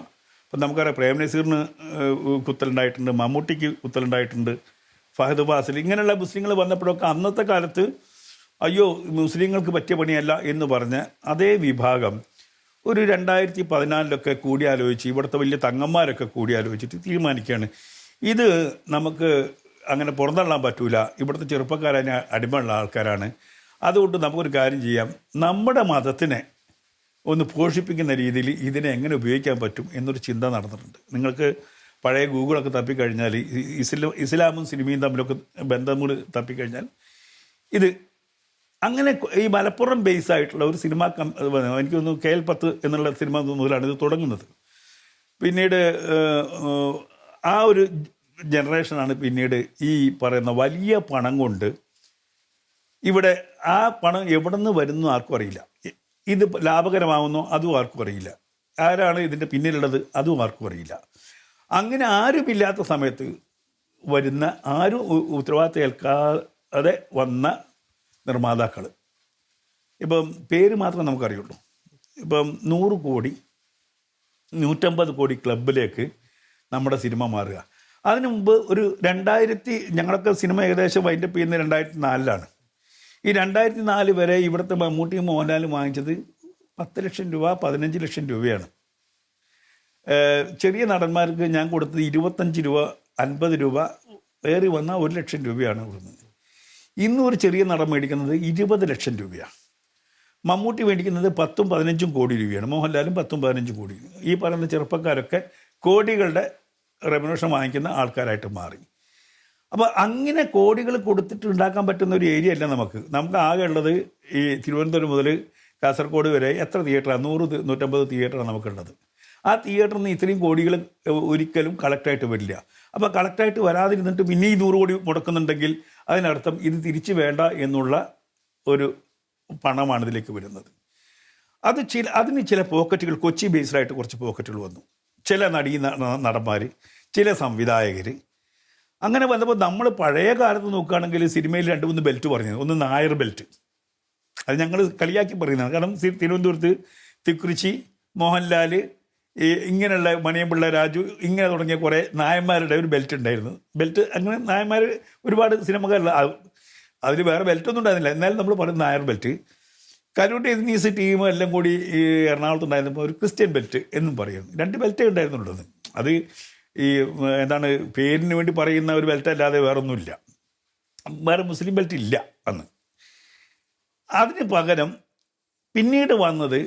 അപ്പം നമുക്കറിയാം, പ്രേംനസീറിന് കുത്തലുണ്ടായിട്ടുണ്ട്, മമ്മൂട്ടിക്ക് കുത്തലുണ്ടായിട്ടുണ്ട്, ഫഹദ് ഫാസിൽ, ഇങ്ങനെയുള്ള മുസ്ലിങ്ങൾ വന്നപ്പോഴൊക്കെ അന്നത്തെ കാലത്ത് അയ്യോ മുസ്ലിങ്ങൾക്ക് പറ്റിയ പണിയല്ല എന്ന് പറഞ്ഞ് അതേ വിഭാഗം ഒരു 2014 കൂടിയാലോചിച്ച് ഇവിടുത്തെ വലിയ തങ്ങന്മാരൊക്കെ കൂടിയാലോചിച്ചിട്ട് തീരുമാനിക്കുകയാണ്, ഇത് നമുക്ക് അങ്ങനെ പുറന്തള്ളാൻ പറ്റൂല, ഇവിടുത്തെ ചെറുപ്പക്കാരനെ അടിമയുള്ള ആൾക്കാരാണ്, അതുകൊണ്ട് നമുക്കൊരു കാര്യം ചെയ്യാം, നമ്മുടെ മതത്തിനെ ഒന്ന് പോഷിപ്പിക്കുന്ന രീതിയിൽ ഇതിനെ എങ്ങനെ ഉപയോഗിക്കാൻ പറ്റും എന്നൊരു ചിന്ത നടന്നിട്ടുണ്ട്. നിങ്ങൾക്ക് പഴയ ഗൂഗിളൊക്കെ തപ്പിക്കഴിഞ്ഞാൽ ഇസ്ലാമും സിനിമയും തമ്മിലൊക്കെ ബന്ധങ്ങൾ തപ്പിക്കഴിഞ്ഞാൽ ഇത് അങ്ങനെ ഈ മലപ്പുറം ബേസ് ആയിട്ടുള്ള ഒരു സിനിമ എനിക്ക് തോന്നുന്നു KL10 എന്നുള്ള സിനിമ മുതലാണ് ഇത് തുടങ്ങുന്നത്. പിന്നീട് ആ ഒരു ജനറേഷനാണ് പിന്നീട് ഈ പറയുന്ന വലിയ പണം കൊണ്ട് ഇവിടെ ആ പണം എവിടെ നിന്ന് വരുന്നു ആർക്കും അറിയില്ല, ഇത് ലാഭകരമാവുന്നോ അതും ആർക്കും അറിയില്ല, ആരാണ് ഇതിൻ്റെ പിന്നിലുള്ളത് അതും ആർക്കും അറിയില്ല. അങ്ങനെ ആരുമില്ലാത്ത സമയത്ത് വരുന്ന ആരും ഉത്തരവാദിത്തം ഏൽക്കാതെ വന്ന നിർമ്മാതാക്കൾ, ഇപ്പം പേര് മാത്രമേ നമുക്കറിയുള്ളൂ. ഇപ്പം 100 കോടി 150 കോടി ക്ലബിലേക്ക് നമ്മുടെ സിനിമ മാറുക. അതിനു മുമ്പ് ഒരു 2000 ഞങ്ങളൊക്കെ സിനിമ ഏകദേശം വൈൻഡപ്പ് ചെയ്യുന്നത് 2004 ഈ 2004 വരെ ഇവിടുത്തെ മമ്മൂട്ടിയും മോഹൻലാലും വാങ്ങിച്ചത് 10 ലക്ഷം രൂപ 15 ലക്ഷം രൂപയാണ്. ചെറിയ നടന്മാർക്ക് ഞാൻ കൊടുത്തത് 25 രൂപ 50 രൂപ, ഏറി വന്നാൽ 1 ലക്ഷം രൂപയാണ് കൊടുക്കുന്നത്. ഇന്നും ഒരു ചെറിയ നടൻ മേടിക്കുന്നത് 20 ലക്ഷം രൂപയാണ്. മമ്മൂട്ടി മേടിക്കുന്നത് 10-15 കോടി രൂപയാണ്, മോഹൻലാലും 10-15 കോടി. ഈ പറയുന്ന ചെറുപ്പക്കാരൊക്കെ കോടികളുടെ റെവന്യൂഷൻ വാങ്ങിക്കുന്ന ആൾക്കാരായിട്ട് മാറി. അപ്പോൾ അങ്ങനെ കോടികൾ കൊടുത്തിട്ട് ഉണ്ടാക്കാൻ പറ്റുന്ന ഒരു ഏരിയ അല്ല നമുക്ക്. ആകെ ഉള്ളത് ഈ തിരുവനന്തപുരം മുതൽ കാസർഗോഡ് വരെ എത്ര തിയേറ്ററാണ്? 100-150 തിയേറ്ററാണ് നമുക്കുള്ളത്. ആ തിയേറ്ററിൽ നിന്ന് ഇത്രയും കോടികൾ ഒരിക്കലും കളക്റ്റായിട്ട് വരില്ല. അപ്പോൾ കളക്റ്റായിട്ട് വരാതിരുന്നിട്ട് പിന്നെ ഈ 100 കോടി മുടക്കുന്നുണ്ടെങ്കിൽ അതിനർത്ഥം ഇത് തിരിച്ചു വേണ്ട എന്നുള്ള ഒരു പണമാണ് ഇതിലേക്ക് വരുന്നത്. അതിന് ചില പോക്കറ്റുകൾ, കൊച്ചി ബേസ്ഡായിട്ട് കുറച്ച് പോക്കറ്റുകൾ വന്നു. ചില നടന്മാർ, ചില സംവിധായകർ, അങ്ങനെ വന്നപ്പോൾ നമ്മൾ പഴയ കാലത്ത് നോക്കുകയാണെങ്കിൽ സിനിമയിൽ 2-3 ബെൽറ്റ് പറഞ്ഞത്. ഒന്ന് നായർ ബെൽറ്റ്, അത് ഞങ്ങൾ കളിയാക്കി പറയുന്നതാണ്. കാരണം തിരുവനന്തപുരത്ത് തിക്കുറിച്ചി, മോഹൻലാൽ, ഇങ്ങനെയുള്ള മണിയമ്പിള്ള രാജു, ഇങ്ങനെ തുടങ്ങിയ കുറേ നായന്മാരുടെ ഒരു ബെൽറ്റ് ഉണ്ടായിരുന്നു. ബെൽറ്റ് അങ്ങനെ നായന്മാർ ഒരുപാട് സിനിമകളിൽ അതിൽ വേറെ ബെൽറ്റൊന്നും ഉണ്ടായിരുന്നില്ല. എന്നാലും നമ്മൾ പറയുന്ന നായർ ബെൽറ്റ്. കരൂട്ട് എഗ്നീസ് ടീം എല്ലാം കൂടി ഈ എറണാകുളത്ത് ഉണ്ടായിരുന്നപ്പോൾ ഒരു ക്രിസ്ത്യൻ ബെൽറ്റ് എന്നും പറയുന്നു. 2 ബെൽറ്റേ ഉണ്ടായിരുന്നുള്ളത്. അത് ഈ എന്താണ് പേരിന് വേണ്ടി പറയുന്ന ഒരു ബെൽറ്റ് അല്ലാതെ വേറൊന്നുമില്ല. വേറെ മുസ്ലിം ബെൽറ്റ് ഇല്ല അന്ന്. അതിന് പകരം പിന്നീട് വന്നത്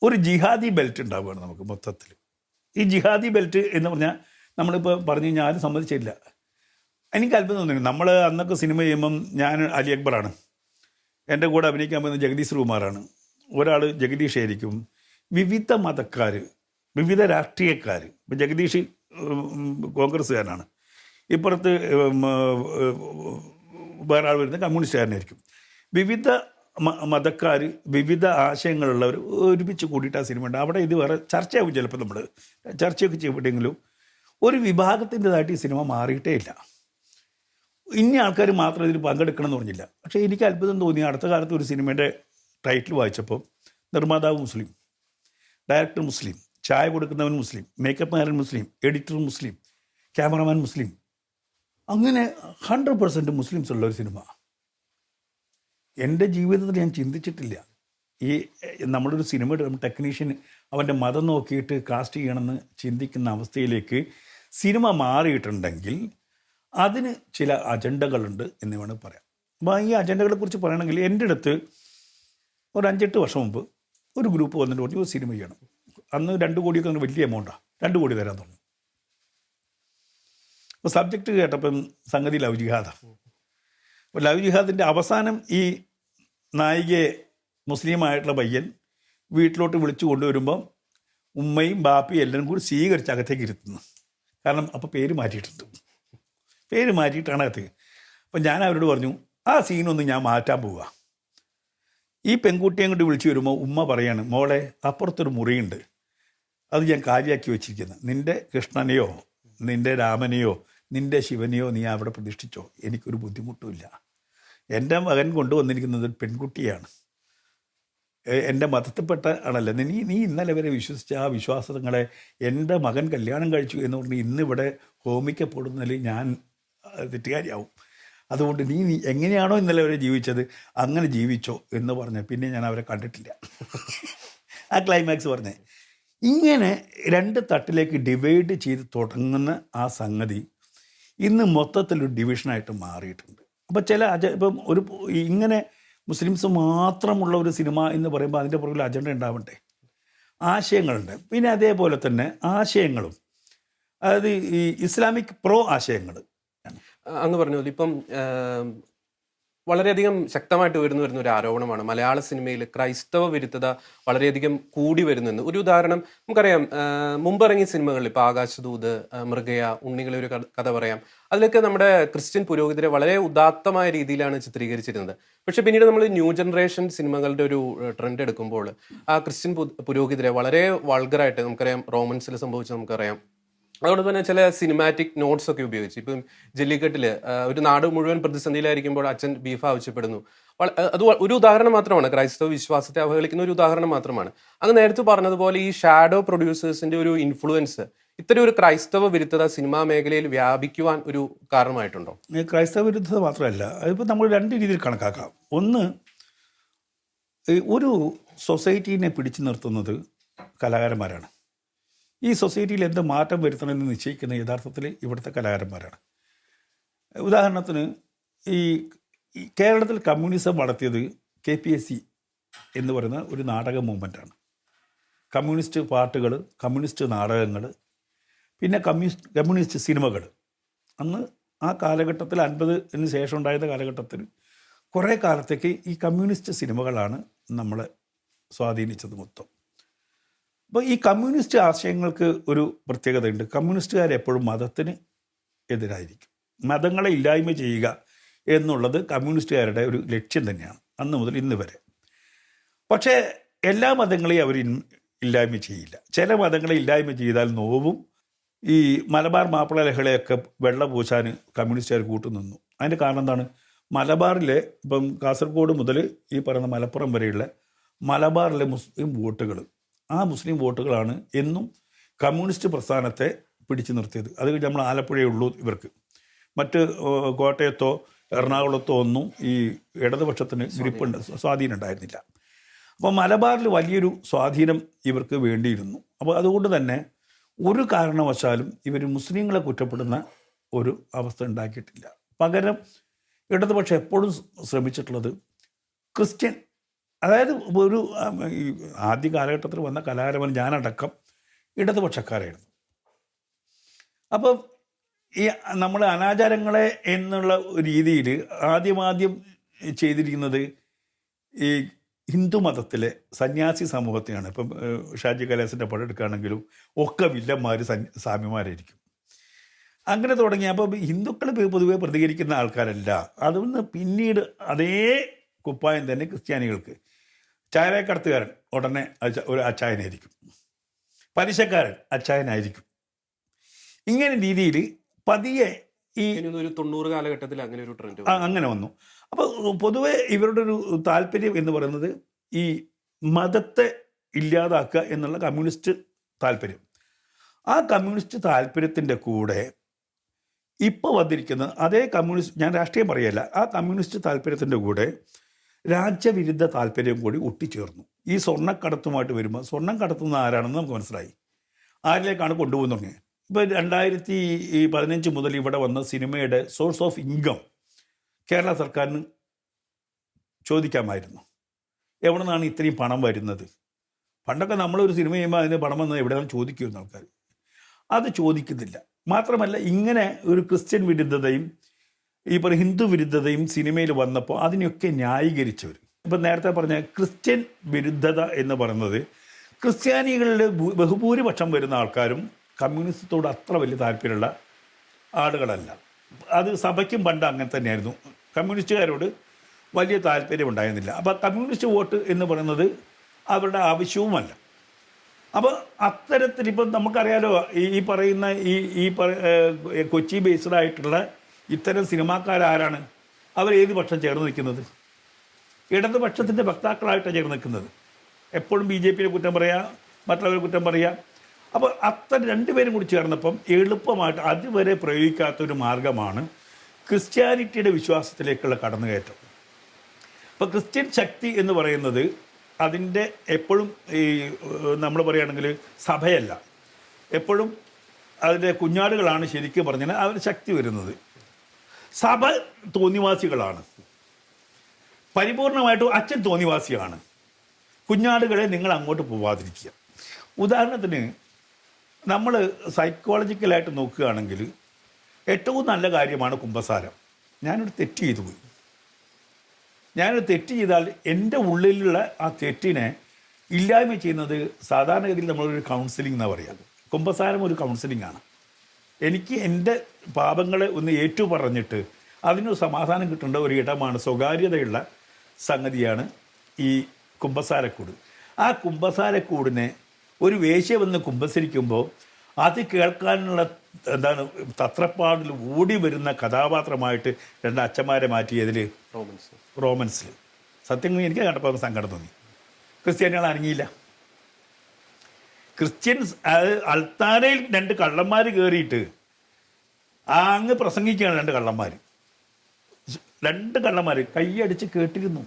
ഒരു ജിഹാദി ബെൽറ്റ് ഉണ്ടാവുകയാണ് നമുക്ക് മൊത്തത്തിൽ. ഈ ജിഹാദി ബെൽറ്റ് എന്ന് പറഞ്ഞാൽ നമ്മളിപ്പോൾ പറഞ്ഞു കഴിഞ്ഞാൽ ആരും സമ്മതിച്ചില്ല. എനിക്ക് അത്ഭുതം തോന്നുന്നു. നമ്മൾ അന്നൊക്കെ സിനിമ ചെയ്യുമ്പം ഞാൻ അലി അക്ബറാണ്, എൻ്റെ കൂടെ അഭിനയിക്കാൻ പോകുന്നത് ജഗദീഷ് ശ്രീകുമാറാണ്, ഒരാൾ ജഗദീഷ് ആയിരിക്കും. വിവിധ മതക്കാർ, വിവിധ രാഷ്ട്രീയക്കാർ. ഇപ്പം ജഗദീഷ് കോൺഗ്രസ്സുകാരനാണ്, ഇപ്പുറത്ത് വേറെ ആൾ വരുന്നത് കമ്മ്യൂണിസ്റ്റുകാരനായിരിക്കും. വിവിധ മതക്കാർ, വിവിധ ആശയങ്ങളുള്ളവർ ഒരുമിച്ച് കൂടിയിട്ട് ആ സിനിമ ഉണ്ട്. അവിടെ ഇത് വേറെ ചർച്ചയാവും, ചിലപ്പോൾ നമ്മൾ ചർച്ചയൊക്കെ ചെയ്യപ്പെട്ടെങ്കിലും ഒരു വിഭാഗത്തിൻ്റെതായിട്ട് ഈ സിനിമ മാറിയിട്ടേ ഇല്ല. ഇന്ന ആൾക്കാർ മാത്രം ഇതിൽ പങ്കെടുക്കണം എന്ന് പറഞ്ഞില്ല. പക്ഷേ എനിക്ക് അത്ഭുതം തോന്നി, അടുത്ത കാലത്ത് ഒരു സിനിമയുടെ ടൈറ്റിൽ വായിച്ചപ്പോൾ നിർമ്മാതാവ് മുസ്ലിം, ഡയറക്ടർ മുസ്ലിം, ചായ കൊടുക്കുന്നവൻ മുസ്ലിം, മേക്കപ്പ് മാരൻ മുസ്ലിം, എഡിറ്റർ മുസ്ലിം, ക്യാമറമാൻ മുസ്ലിം, അങ്ങനെ 100% മുസ്ലിംസ് ഉള്ള ഒരു സിനിമ എൻ്റെ ജീവിതത്തിൽ ഞാൻ ചിന്തിച്ചിട്ടില്ല. ഈ നമ്മളൊരു സിനിമ ടെക്നീഷ്യൻ അവൻ്റെ മതം നോക്കിയിട്ട് കാസ്റ്റ് ചെയ്യണമെന്ന് ചിന്തിക്കുന്ന അവസ്ഥയിലേക്ക് സിനിമ മാറിയിട്ടുണ്ടെങ്കിൽ അതിന് ചില അജണ്ടകളുണ്ട് എന്ന് വേണമെങ്കിൽ പറയാം. അപ്പോൾ ഈ അജണ്ടകളെക്കുറിച്ച് പറയണമെങ്കിൽ എൻ്റെ അടുത്ത് ഒരു 5-8 വർഷം മുമ്പ് ഒരു ഗ്രൂപ്പ് വന്നിട്ട് പറഞ്ഞു ഒരു സിനിമ ചെയ്യണം. അന്ന് 2 കോടിയൊക്കെ അങ്ങനെ വലിയ എമൗണ്ടാണ്, 2 കോടി തരാൻ തോന്നുന്നു. അപ്പോൾ സബ്ജക്റ്റ് കേട്ടപ്പം സംഗതി ലവ് ജിഹാദാണ്. അപ്പോൾ ലവ് ജിഹാദിൻ്റെ അവസാനം ഈ നായികയെ മുസ്ലിമായിട്ടുള്ള പയ്യൻ വീട്ടിലോട്ട് വിളിച്ചു കൊണ്ടുവരുമ്പം ഉമ്മയും ബാപ്പയും എല്ലാവരും കൂടി സ്വീകരിച്ച് അകത്തേക്ക് ഇരുത്തുന്നു. കാരണം അപ്പോൾ പേര് മാറ്റിയിട്ടുണ്ട്, പേര് മാറ്റിയിട്ടാണ് അകത്തേക്ക്. അപ്പം ഞാൻ അവരോട് പറഞ്ഞു ആ സീനൊന്ന് ഞാൻ മാറ്റാൻ പോവുക. ഈ പെൺകുട്ടിയെ കൊണ്ട് വിളിച്ചു വരുമ്പോൾ ഉമ്മ പറയാണ്, മോളെ അപ്പുറത്തൊരു മുറിയുണ്ട്, അത് ഞാൻ കാര്യമാക്കി വെച്ചിരിക്കുന്നത്, നിൻ്റെ കൃഷ്ണനെയോ നിൻ്റെ രാമനെയോ നിൻ്റെ ശിവനെയോ നീ അവിടെ പ്രതിഷ്ഠിച്ചോ, എനിക്കൊരു ബുദ്ധിമുട്ടുമില്ല. എൻ്റെ മകൻ കൊണ്ടുവന്നിരിക്കുന്നത് ഒരു പെൺകുട്ടിയാണ്, എൻ്റെ മതത്തിൽപ്പെട്ട ആണല്ലോ. നീ ഇന്നലെ വരെ വിശ്വസിച്ച ആ വിശ്വാസങ്ങളെ എൻ്റെ മകൻ കല്യാണം കഴിച്ചു എന്ന് പറഞ്ഞ് ഇന്നിവിടെ ഹോമിക്കപ്പെടുന്നതിൽ ഞാൻ തെറ്റുകാരിയാവും. അതുകൊണ്ട് നീ എങ്ങനെയാണോ ഇന്നലെ വരെ ജീവിച്ചത് അങ്ങനെ ജീവിച്ചോ എന്ന് പറഞ്ഞ് പിന്നെ ഞാൻ അവരെ കണ്ടിട്ടില്ല. ആ ക്ലൈമാക്സ് പറഞ്ഞേ. ഇങ്ങനെ 2 തട്ടിലേക്ക് ഡിവൈഡ് ചെയ്ത് തുടങ്ങുന്ന ആ സംഗതി ഇന്ന് മൊത്തത്തിലൊരു ഡിവിഷനായിട്ട് മാറിയിട്ടുണ്ട്. അപ്പോൾ ഇപ്പം ഇങ്ങനെ മുസ്ലിംസ് മാത്രമുള്ള ഒരു സിനിമ എന്ന് പറയുമ്പോൾ അതിൻ്റെ പുറകിൽ അജണ്ട ഉണ്ടാവണ്ടേ, ആശയങ്ങളുണ്ട്. പിന്നെ അതേപോലെ തന്നെ ആശയങ്ങളും, അതായത് ഈ ഇസ്ലാമിക് പ്രോ ആശയങ്ങൾ. അങ്ങ് പറഞ്ഞു ഇപ്പം വളരെയധികം ശക്തമായിട്ട് വരുന്ന ഒരു ആരോപണമാണ് മലയാള സിനിമയിൽ ക്രൈസ്തവ വിരുദ്ധത വളരെയധികം കൂടി വരുന്നെന്ന്. ഒരു ഉദാഹരണം നമുക്കറിയാം, മുമ്പിറങ്ങിയ സിനിമകളിൽ ഇപ്പോൾ ആകാശദൂത്, മൃഗയ, ഉണ്ണികളെ ഒരു കഥ പറയാം, അതിലൊക്കെ നമ്മുടെ ക്രിസ്ത്യൻ പുരോഹിതരെ വളരെ ഉദാത്തമായ രീതിയിലാണ് ചിത്രീകരിച്ചിരുന്നത്. പക്ഷെ പിന്നീട് നമ്മൾ ന്യൂ ജനറേഷൻ സിനിമകളുടെ ഒരു ട്രെൻഡ് എടുക്കുമ്പോൾ ആ ക്രിസ്ത്യൻ പുരോഹിതരെ വളരെ വൾഗറായിട്ട്, നമുക്കറിയാം റോമൻസിൽ സംഭവിച്ചത് നമുക്കറിയാം. അതുകൊണ്ട് തന്നെ ചില സിനിമാറ്റിക് നോട്ട്സ് ഒക്കെ ഉപയോഗിച്ച്, ഇപ്പം ജല്ലിക്കെട്ടിൽ ഒരു നാട് മുഴുവൻ പ്രതിസന്ധിയിലായിരിക്കുമ്പോൾ അച്ഛൻ ബീഫ് ആവശ്യപ്പെടുന്നു. അത് ഒരു ഉദാഹരണം മാത്രമാണ്, ക്രൈസ്തവ വിശ്വാസത്തെ അവഹേളിക്കുന്ന ഒരു ഉദാഹരണം മാത്രമാണ്. അങ്ങ് നേരത്തെ പറഞ്ഞതുപോലെ ഈ ഷാഡോ പ്രൊഡ്യൂസേഴ്സിന്റെ ഒരു ഇൻഫ്ലുവൻസ് ഇത്തരം ഒരു ക്രൈസ്തവ വിരുദ്ധത സിനിമാ മേഖലയിൽ വ്യാപിക്കുവാൻ ഒരു കാരണമായിട്ടുണ്ടോ? ക്രൈസ്തവ വിരുദ്ധത മാത്രമല്ല, അതിപ്പോൾ നമ്മൾ 2 രീതിയിൽ കണക്കാക്കാം. ഒന്ന്, ഒരു സൊസൈറ്റീനെ പിടിച്ചു നിർത്തുന്നത് കലാകാരന്മാരാണ്. ഈ സൊസൈറ്റിയിൽ എന്ത് മാറ്റം വരുത്തണമെന്ന് നിശ്ചയിക്കുന്ന യഥാർത്ഥത്തിൽ ഇവിടുത്തെ കലാകാരന്മാരാണ്. ഉദാഹരണത്തിന് ഈ കേരളത്തിൽ കമ്മ്യൂണിസം വളർത്തിയത് KPSC എന്ന് പറയുന്ന ഒരു നാടക മൂവ്മെൻറ്റാണ്. കമ്മ്യൂണിസ്റ്റ് പാട്ടുകൾ, കമ്മ്യൂണിസ്റ്റ് നാടകങ്ങൾ, പിന്നെ കമ്മ്യൂണിസ്റ്റ് സിനിമകൾ. അന്ന് ആ കാലഘട്ടത്തിൽ 50-ന് ശേഷം ഉണ്ടായിരുന്ന കാലഘട്ടത്തിൽ കുറേ കാലത്തേക്ക് ഈ കമ്മ്യൂണിസ്റ്റ് സിനിമകളാണ് നമ്മളെ സ്വാധീനിച്ചത് മൊത്തം. അപ്പോൾ ഈ കമ്മ്യൂണിസ്റ്റ് ആശയങ്ങൾക്ക് ഒരു പ്രത്യേകതയുണ്ട്. കമ്മ്യൂണിസ്റ്റുകാരെപ്പോഴും മതത്തിന് എതിരായിരിക്കും. മതങ്ങളെ ഇല്ലായ്മ ചെയ്യുക എന്നുള്ളത് കമ്മ്യൂണിസ്റ്റുകാരുടെ ഒരു ലക്ഷ്യം തന്നെയാണ് അന്ന് മുതൽ ഇന്ന് വരെ. പക്ഷേ എല്ലാ മതങ്ങളെയും അവർ ഇല്ലായ്മ ചെയ്യില്ല. ചില മതങ്ങളെ ഇല്ലായ്മ ചെയ്താൽ നോവും. ഈ മലബാർ മാപ്പിള ലഹളയൊക്കെ വെള്ള പൂശാൻ കമ്മ്യൂണിസ്റ്റുകാർ കൂട്ടുനിന്നു. അതിൻ്റെ കാരണം എന്താണ്? മലബാറിലെ ഇപ്പം കാസർഗോഡ് മുതൽ ഈ പറയുന്ന മലപ്പുറം വരെയുള്ള മലബാറിലെ മുസ്ലിം വോട്ടുകൾ, ആ മുസ്ലിം വോട്ടുകളാണ് എന്നും കമ്മ്യൂണിസ്റ്റ് പ്രസ്ഥാനത്തെ പിടിച്ചു നിർത്തിയത്. അത് നമ്മൾ ആലപ്പുഴയേ ഉള്ളൂ ഇവർക്ക്. മറ്റ് കോട്ടയത്തോ എറണാകുളത്തോ ഒന്നും ഈ ഇടതുപക്ഷത്തിന് ഗ്രിപ്പുണ്ട്, സ്വാധീനം ഉണ്ടായിരുന്നില്ല. അപ്പോൾ മലബാറിൽ വലിയൊരു സ്വാധീനം ഇവർക്ക് വേണ്ടിയിരുന്നു. അപ്പോൾ അതുകൊണ്ട് തന്നെ ഒരു കാരണവശാലും ഇവർ മുസ്ലിങ്ങളെ കുറ്റപ്പെടുന്ന ഒരു അവസ്ഥ ഉണ്ടാക്കിയിട്ടില്ല. പകരം ഇടതുപക്ഷം എപ്പോഴും ശ്രമിച്ചിട്ടുള്ളത് ക്രിസ്ത്യൻ, അതായത് ഒരു ഈ ആദ്യ കാലഘട്ടത്തിൽ വന്ന കലാകാരന്മാർ ഞാനടക്കം ഇടതുപക്ഷക്കാരായിരുന്നു. അപ്പം ഈ നമ്മൾ അനാചാരങ്ങളെ എന്നുള്ള രീതിയിൽ ആദ്യം ചെയ്തിരിക്കുന്നത് ഈ ഹിന്ദു മതത്തിലെ സന്യാസി സമൂഹത്തെയാണ്. ഇപ്പം ഷാജി കൈലാസിൻ്റെ പടം എടുക്കുകയാണെങ്കിലും ഒക്കെ വില്ലന്മാർ സ്വാമിമാരായിരിക്കും. അങ്ങനെ തുടങ്ങി. അപ്പോൾ ഹിന്ദുക്കൾ പൊതുവെ പ്രതികരിക്കുന്ന ആൾക്കാരല്ല. അതൊന്ന് പിന്നീട് അതേ കുപ്പായം തന്നെ ക്രിസ്ത്യാനികൾക്ക്. ചായക്കടത്തുകാരൻ ഉടനെ ഒരു അച്ചായനായിരിക്കും, പലിശക്കാരൻ അച്ചായനായിരിക്കും. ഇങ്ങനെ രീതിയിൽ പതിയെ ഈ 90 കാലഘട്ടത്തിൽ അങ്ങനെ ഒരു ട്രെൻഡ് അങ്ങനെ വന്നു. അപ്പോൾ പൊതുവെ ഇവരുടെ ഒരു താല്പര്യം എന്ന് പറയുന്നത് ഈ മതത്തെ ഇല്ലാതാക്കുക എന്നുള്ള കമ്മ്യൂണിസ്റ്റ് താല്പര്യം. ആ കമ്മ്യൂണിസ്റ്റ് താല്പര്യത്തിൻ്റെ കൂടെ ഇപ്പോൾ വന്നിരിക്കുന്ന അതേ കമ്മ്യൂണിസ്റ്റ്, ഞാൻ രാഷ്ട്രീയം പറയല്ല, ആ കമ്മ്യൂണിസ്റ്റ് താല്പര്യത്തിൻ്റെ കൂടെ രാജ്യവിരുദ്ധ താല്പര്യം കൂടി ഒട്ടിച്ചേർന്നു. ഈ സ്വർണ്ണക്കടത്തുമായിട്ട് വരുമ്പോൾ സ്വർണം കടത്തുന്ന ആരാണെന്ന് നമുക്ക് മനസ്സിലായി. ആരിലേക്കാണ് കൊണ്ടുപോകുന്ന തുടങ്ങിയത്. ഇപ്പോൾ 2015 മുതൽ ഇവിടെ വന്ന സിനിമയുടെ സോഴ്സ് ഓഫ് ഇൻകം കേരള സർക്കാരിന് ചോദിക്കാമായിരുന്നു. എവിടെ നിന്നാണ് ഇത്രയും പണം വരുന്നത്? പണ്ടൊക്കെ നമ്മളൊരു സിനിമ ചെയ്യുമ്പോൾ അതിന് പണം വന്നത് എവിടെയാണ് ചോദിക്കുമെന്ന് ആൾക്കാർ. അത് ചോദിക്കുന്നില്ല. മാത്രമല്ല, ഇങ്ങനെ ഒരു ക്രിസ്ത്യൻ വിരുദ്ധതയും ഈ പറയും ഹിന്ദു വിരുദ്ധതയും സിനിമയിൽ വന്നപ്പോൾ അതിനെയൊക്കെ ന്യായീകരിച്ചവർ. ഇപ്പം നേരത്തെ പറഞ്ഞ ക്രിസ്ത്യൻ വിരുദ്ധത എന്ന് പറയുന്നത്, ക്രിസ്ത്യാനികളിൽ ബഹുഭൂരിപക്ഷം വരുന്ന ആൾക്കാരും കമ്മ്യൂണിസത്തോട് അത്ര വലിയ താല്പര്യമുള്ള ആളുകളല്ല. അത് സഭയ്ക്കും പണ്ട് അങ്ങനെ തന്നെയായിരുന്നു. കമ്മ്യൂണിസ്റ്റുകാരോട് വലിയ താല്പര്യം ഉണ്ടായിരുന്നില്ല. അപ്പോൾ കമ്മ്യൂണിസ്റ്റ് വോട്ട് എന്ന് പറയുന്നത് അവരുടെ ആവശ്യവുമല്ല. അപ്പോൾ അത്തരത്തിൽ ഇപ്പം നമുക്കറിയാലോ, ഈ പറയുന്ന കൊച്ചി ബേസ്ഡ് ആയിട്ടുള്ള ഇത്തരം സിനിമാക്കാരാരാണ്? അവർ ഏത് പക്ഷം ചേർന്ന് നിൽക്കുന്നത്? ഇടതുപക്ഷത്തിൻ്റെ വക്താക്കളായിട്ടാണ് ചേർന്ന് നിൽക്കുന്നത്. എപ്പോഴും BJPയെ കുറ്റം പറയുക, മറ്റുള്ളവരെ കുറ്റം പറയുക. അപ്പോൾ അത്തരം രണ്ടുപേരും കൂടി ചേർന്നപ്പം എളുപ്പമായിട്ട് അതുവരെ പ്രയോഗിക്കാത്തൊരു മാർഗമാണ് ക്രിസ്ത്യാനിറ്റിയുടെ വിശ്വാസത്തിലേക്കുള്ള കടന്നുകയറ്റം. അപ്പോൾ ക്രിസ്ത്യൻ ശക്തി എന്ന് പറയുന്നത് അതിൻ്റെ എപ്പോഴും ഈ നമ്മൾ പറയുകയാണെങ്കിൽ സഭയല്ല, എപ്പോഴും അതിൻ്റെ കുഞ്ഞാടുകളാണ് ശരിക്കും പറഞ്ഞാൽ അവർ ശക്തി വരുന്നത്. സഭ തോന്നിവാസികളാണ്, പരിപൂർണമായിട്ടും അച്ഛൻ തോന്നിവാസിയാണ്. കുഞ്ഞാടുകളെ നിങ്ങൾ അങ്ങോട്ട് പോവാതിരിക്കുക. ഉദാഹരണത്തിന് നമ്മൾ സൈക്കോളജിക്കലായിട്ട് നോക്കുകയാണെങ്കിൽ ഏറ്റവും നല്ല കാര്യമാണ് കുമ്പസാരം. ഞാനൊരു തെറ്റ് ചെയ്തു പോയി. ഞാനൊരു തെറ്റ് ചെയ്താൽ എൻ്റെ ഉള്ളിലുള്ള ആ തെറ്റിനെ ഇല്ലായ്മ ചെയ്യുന്നത് സാധാരണഗതിയിൽ നമ്മളൊരു കൗൺസിലിംഗ് എന്നാണ് പറയുക. കുമ്പസാരം ഒരു കൗൺസിലിംഗ് ആണ്. എനിക്ക് എൻ്റെ പാപങ്ങളെ ഒന്ന് ഏറ്റു പറഞ്ഞിട്ട് അതിനൊരു സമാധാനം കിട്ടേണ്ട ഒരു ഇടമാണ്, സ്വകാര്യതയുള്ള സംഗതിയാണ് ഈ കുമ്പസാരക്കൂട്. ആ കുമ്പസാരക്കൂടിനെ ഒരു വേശ്യ വന്ന് കുമ്പസരിക്കുമ്പോൾ അത് കേൾക്കാനുള്ള തത്രപ്പാടിൽ ഓടി വരുന്ന കഥാപാത്രമായിട്ട് രണ്ട് അച്ഛന്മാരെ മാറ്റിയതിൽ റോമൻസിൽ സത്യം എനിക്ക് കണ്ടപ്പോൾ സങ്കടം തോന്നി. ക്രിസ്ത്യാനികൾ അനങ്ങിയില്ല. ക്രിസ്ത്യൻസ് അൾത്താരയിൽ രണ്ട് കള്ളന്മാർ കയറിയിട്ട് അങ്ങ് പ്രസംഗിക്കുകയാണ്. രണ്ട് കള്ളന്മാർ കൈയടിച്ച് കേട്ടിരുന്നു.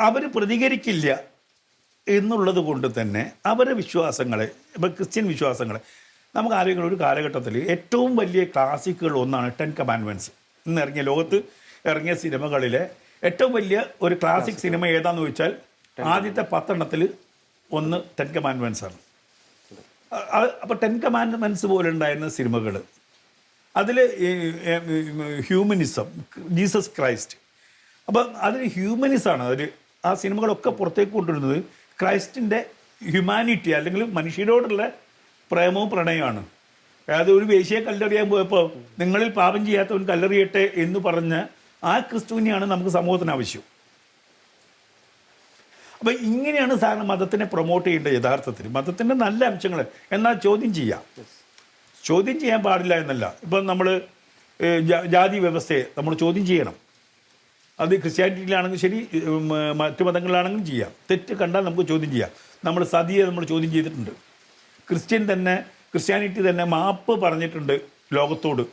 അവർ പ്രതികരിക്കില്ല എന്നുള്ളത് കൊണ്ട് തന്നെ അവരുടെ വിശ്വാസങ്ങളെ, ഇപ്പം ക്രിസ്ത്യൻ വിശ്വാസങ്ങളെ നമുക്ക് ആരെങ്കിലും ഒരു കാലഘട്ടത്തിൽ ഏറ്റവും വലിയ ക്ലാസിക്കുകൾ ഒന്നാണ് 10 കമാൻഡ്മെൻറ്റ്സ്. ഇന്ന് ലോകത്ത് ഇറങ്ങിയ സിനിമകളിലെ ഏറ്റവും വലിയ ഒരു ക്ലാസിക് സിനിമ ഏതാണെന്ന് ചോദിച്ചാൽ ആദ്യത്തെ 10 ഒന്ന് 10 കമാൻഡ്മെൻറ്റ്സ് ആണ്. അപ്പോൾ 10 കമാൻഡ്മെൻറ്റ്സ് പോലെ ഉണ്ടായിരുന്ന സിനിമകൾ, അതിൽ ഹ്യൂമനിസം, ജീസസ് ക്രൈസ്റ്റ്, അപ്പം അതിൽ ഹ്യൂമനിസമാണ്. അതിൽ ആ സിനിമകളൊക്കെ പുറത്തേക്ക് കൊണ്ടുവരുന്നത് ക്രൈസ്റ്റിൻ്റെ ഹ്യൂമാനിറ്റി അല്ലെങ്കിൽ മനുഷ്യരോടുള്ള പ്രേമവും പ്രണയമാണ്. അതായത് ഒരു വേശ്യയെ കല്ലെറിയാൻ പോയപ്പോൾ നിങ്ങളിൽ പാപം ചെയ്യാത്തവൻ കല്ലെറിയട്ടെ എന്ന് പറഞ്ഞ ആ ക്രിസ്തുവിനെയാണ് നമുക്ക് സമൂഹത്തിന് ആവശ്യം. അപ്പം ഇങ്ങനെയാണ് സാധാരണ മതത്തിനെ പ്രൊമോട്ട് ചെയ്യേണ്ടത്. യഥാർത്ഥത്തിൽ മതത്തിൻ്റെ നല്ല അംശങ്ങൾ എന്നാൽ ചോദ്യം ചെയ്യാൻ പാടില്ല എന്നല്ല. ഇപ്പം നമ്മൾ ജാതി വ്യവസ്ഥയെ നമ്മൾ ചോദ്യം ചെയ്യണം. അത് ക്രിസ്ത്യാനിറ്റിയിലാണെങ്കിൽ ശരി, മറ്റു മതങ്ങളിലാണെങ്കിലും ചെയ്യാം. തെറ്റ് കണ്ടാൽ നമുക്ക് ചോദ്യം ചെയ്യാം. നമ്മൾ സതിയെ നമ്മൾ ചോദ്യം ചെയ്തിട്ടുണ്ട്. ക്രിസ്ത്യാനിറ്റി തന്നെ മാപ്പ് പറഞ്ഞിട്ടുണ്ട് ലോകത്തോട്.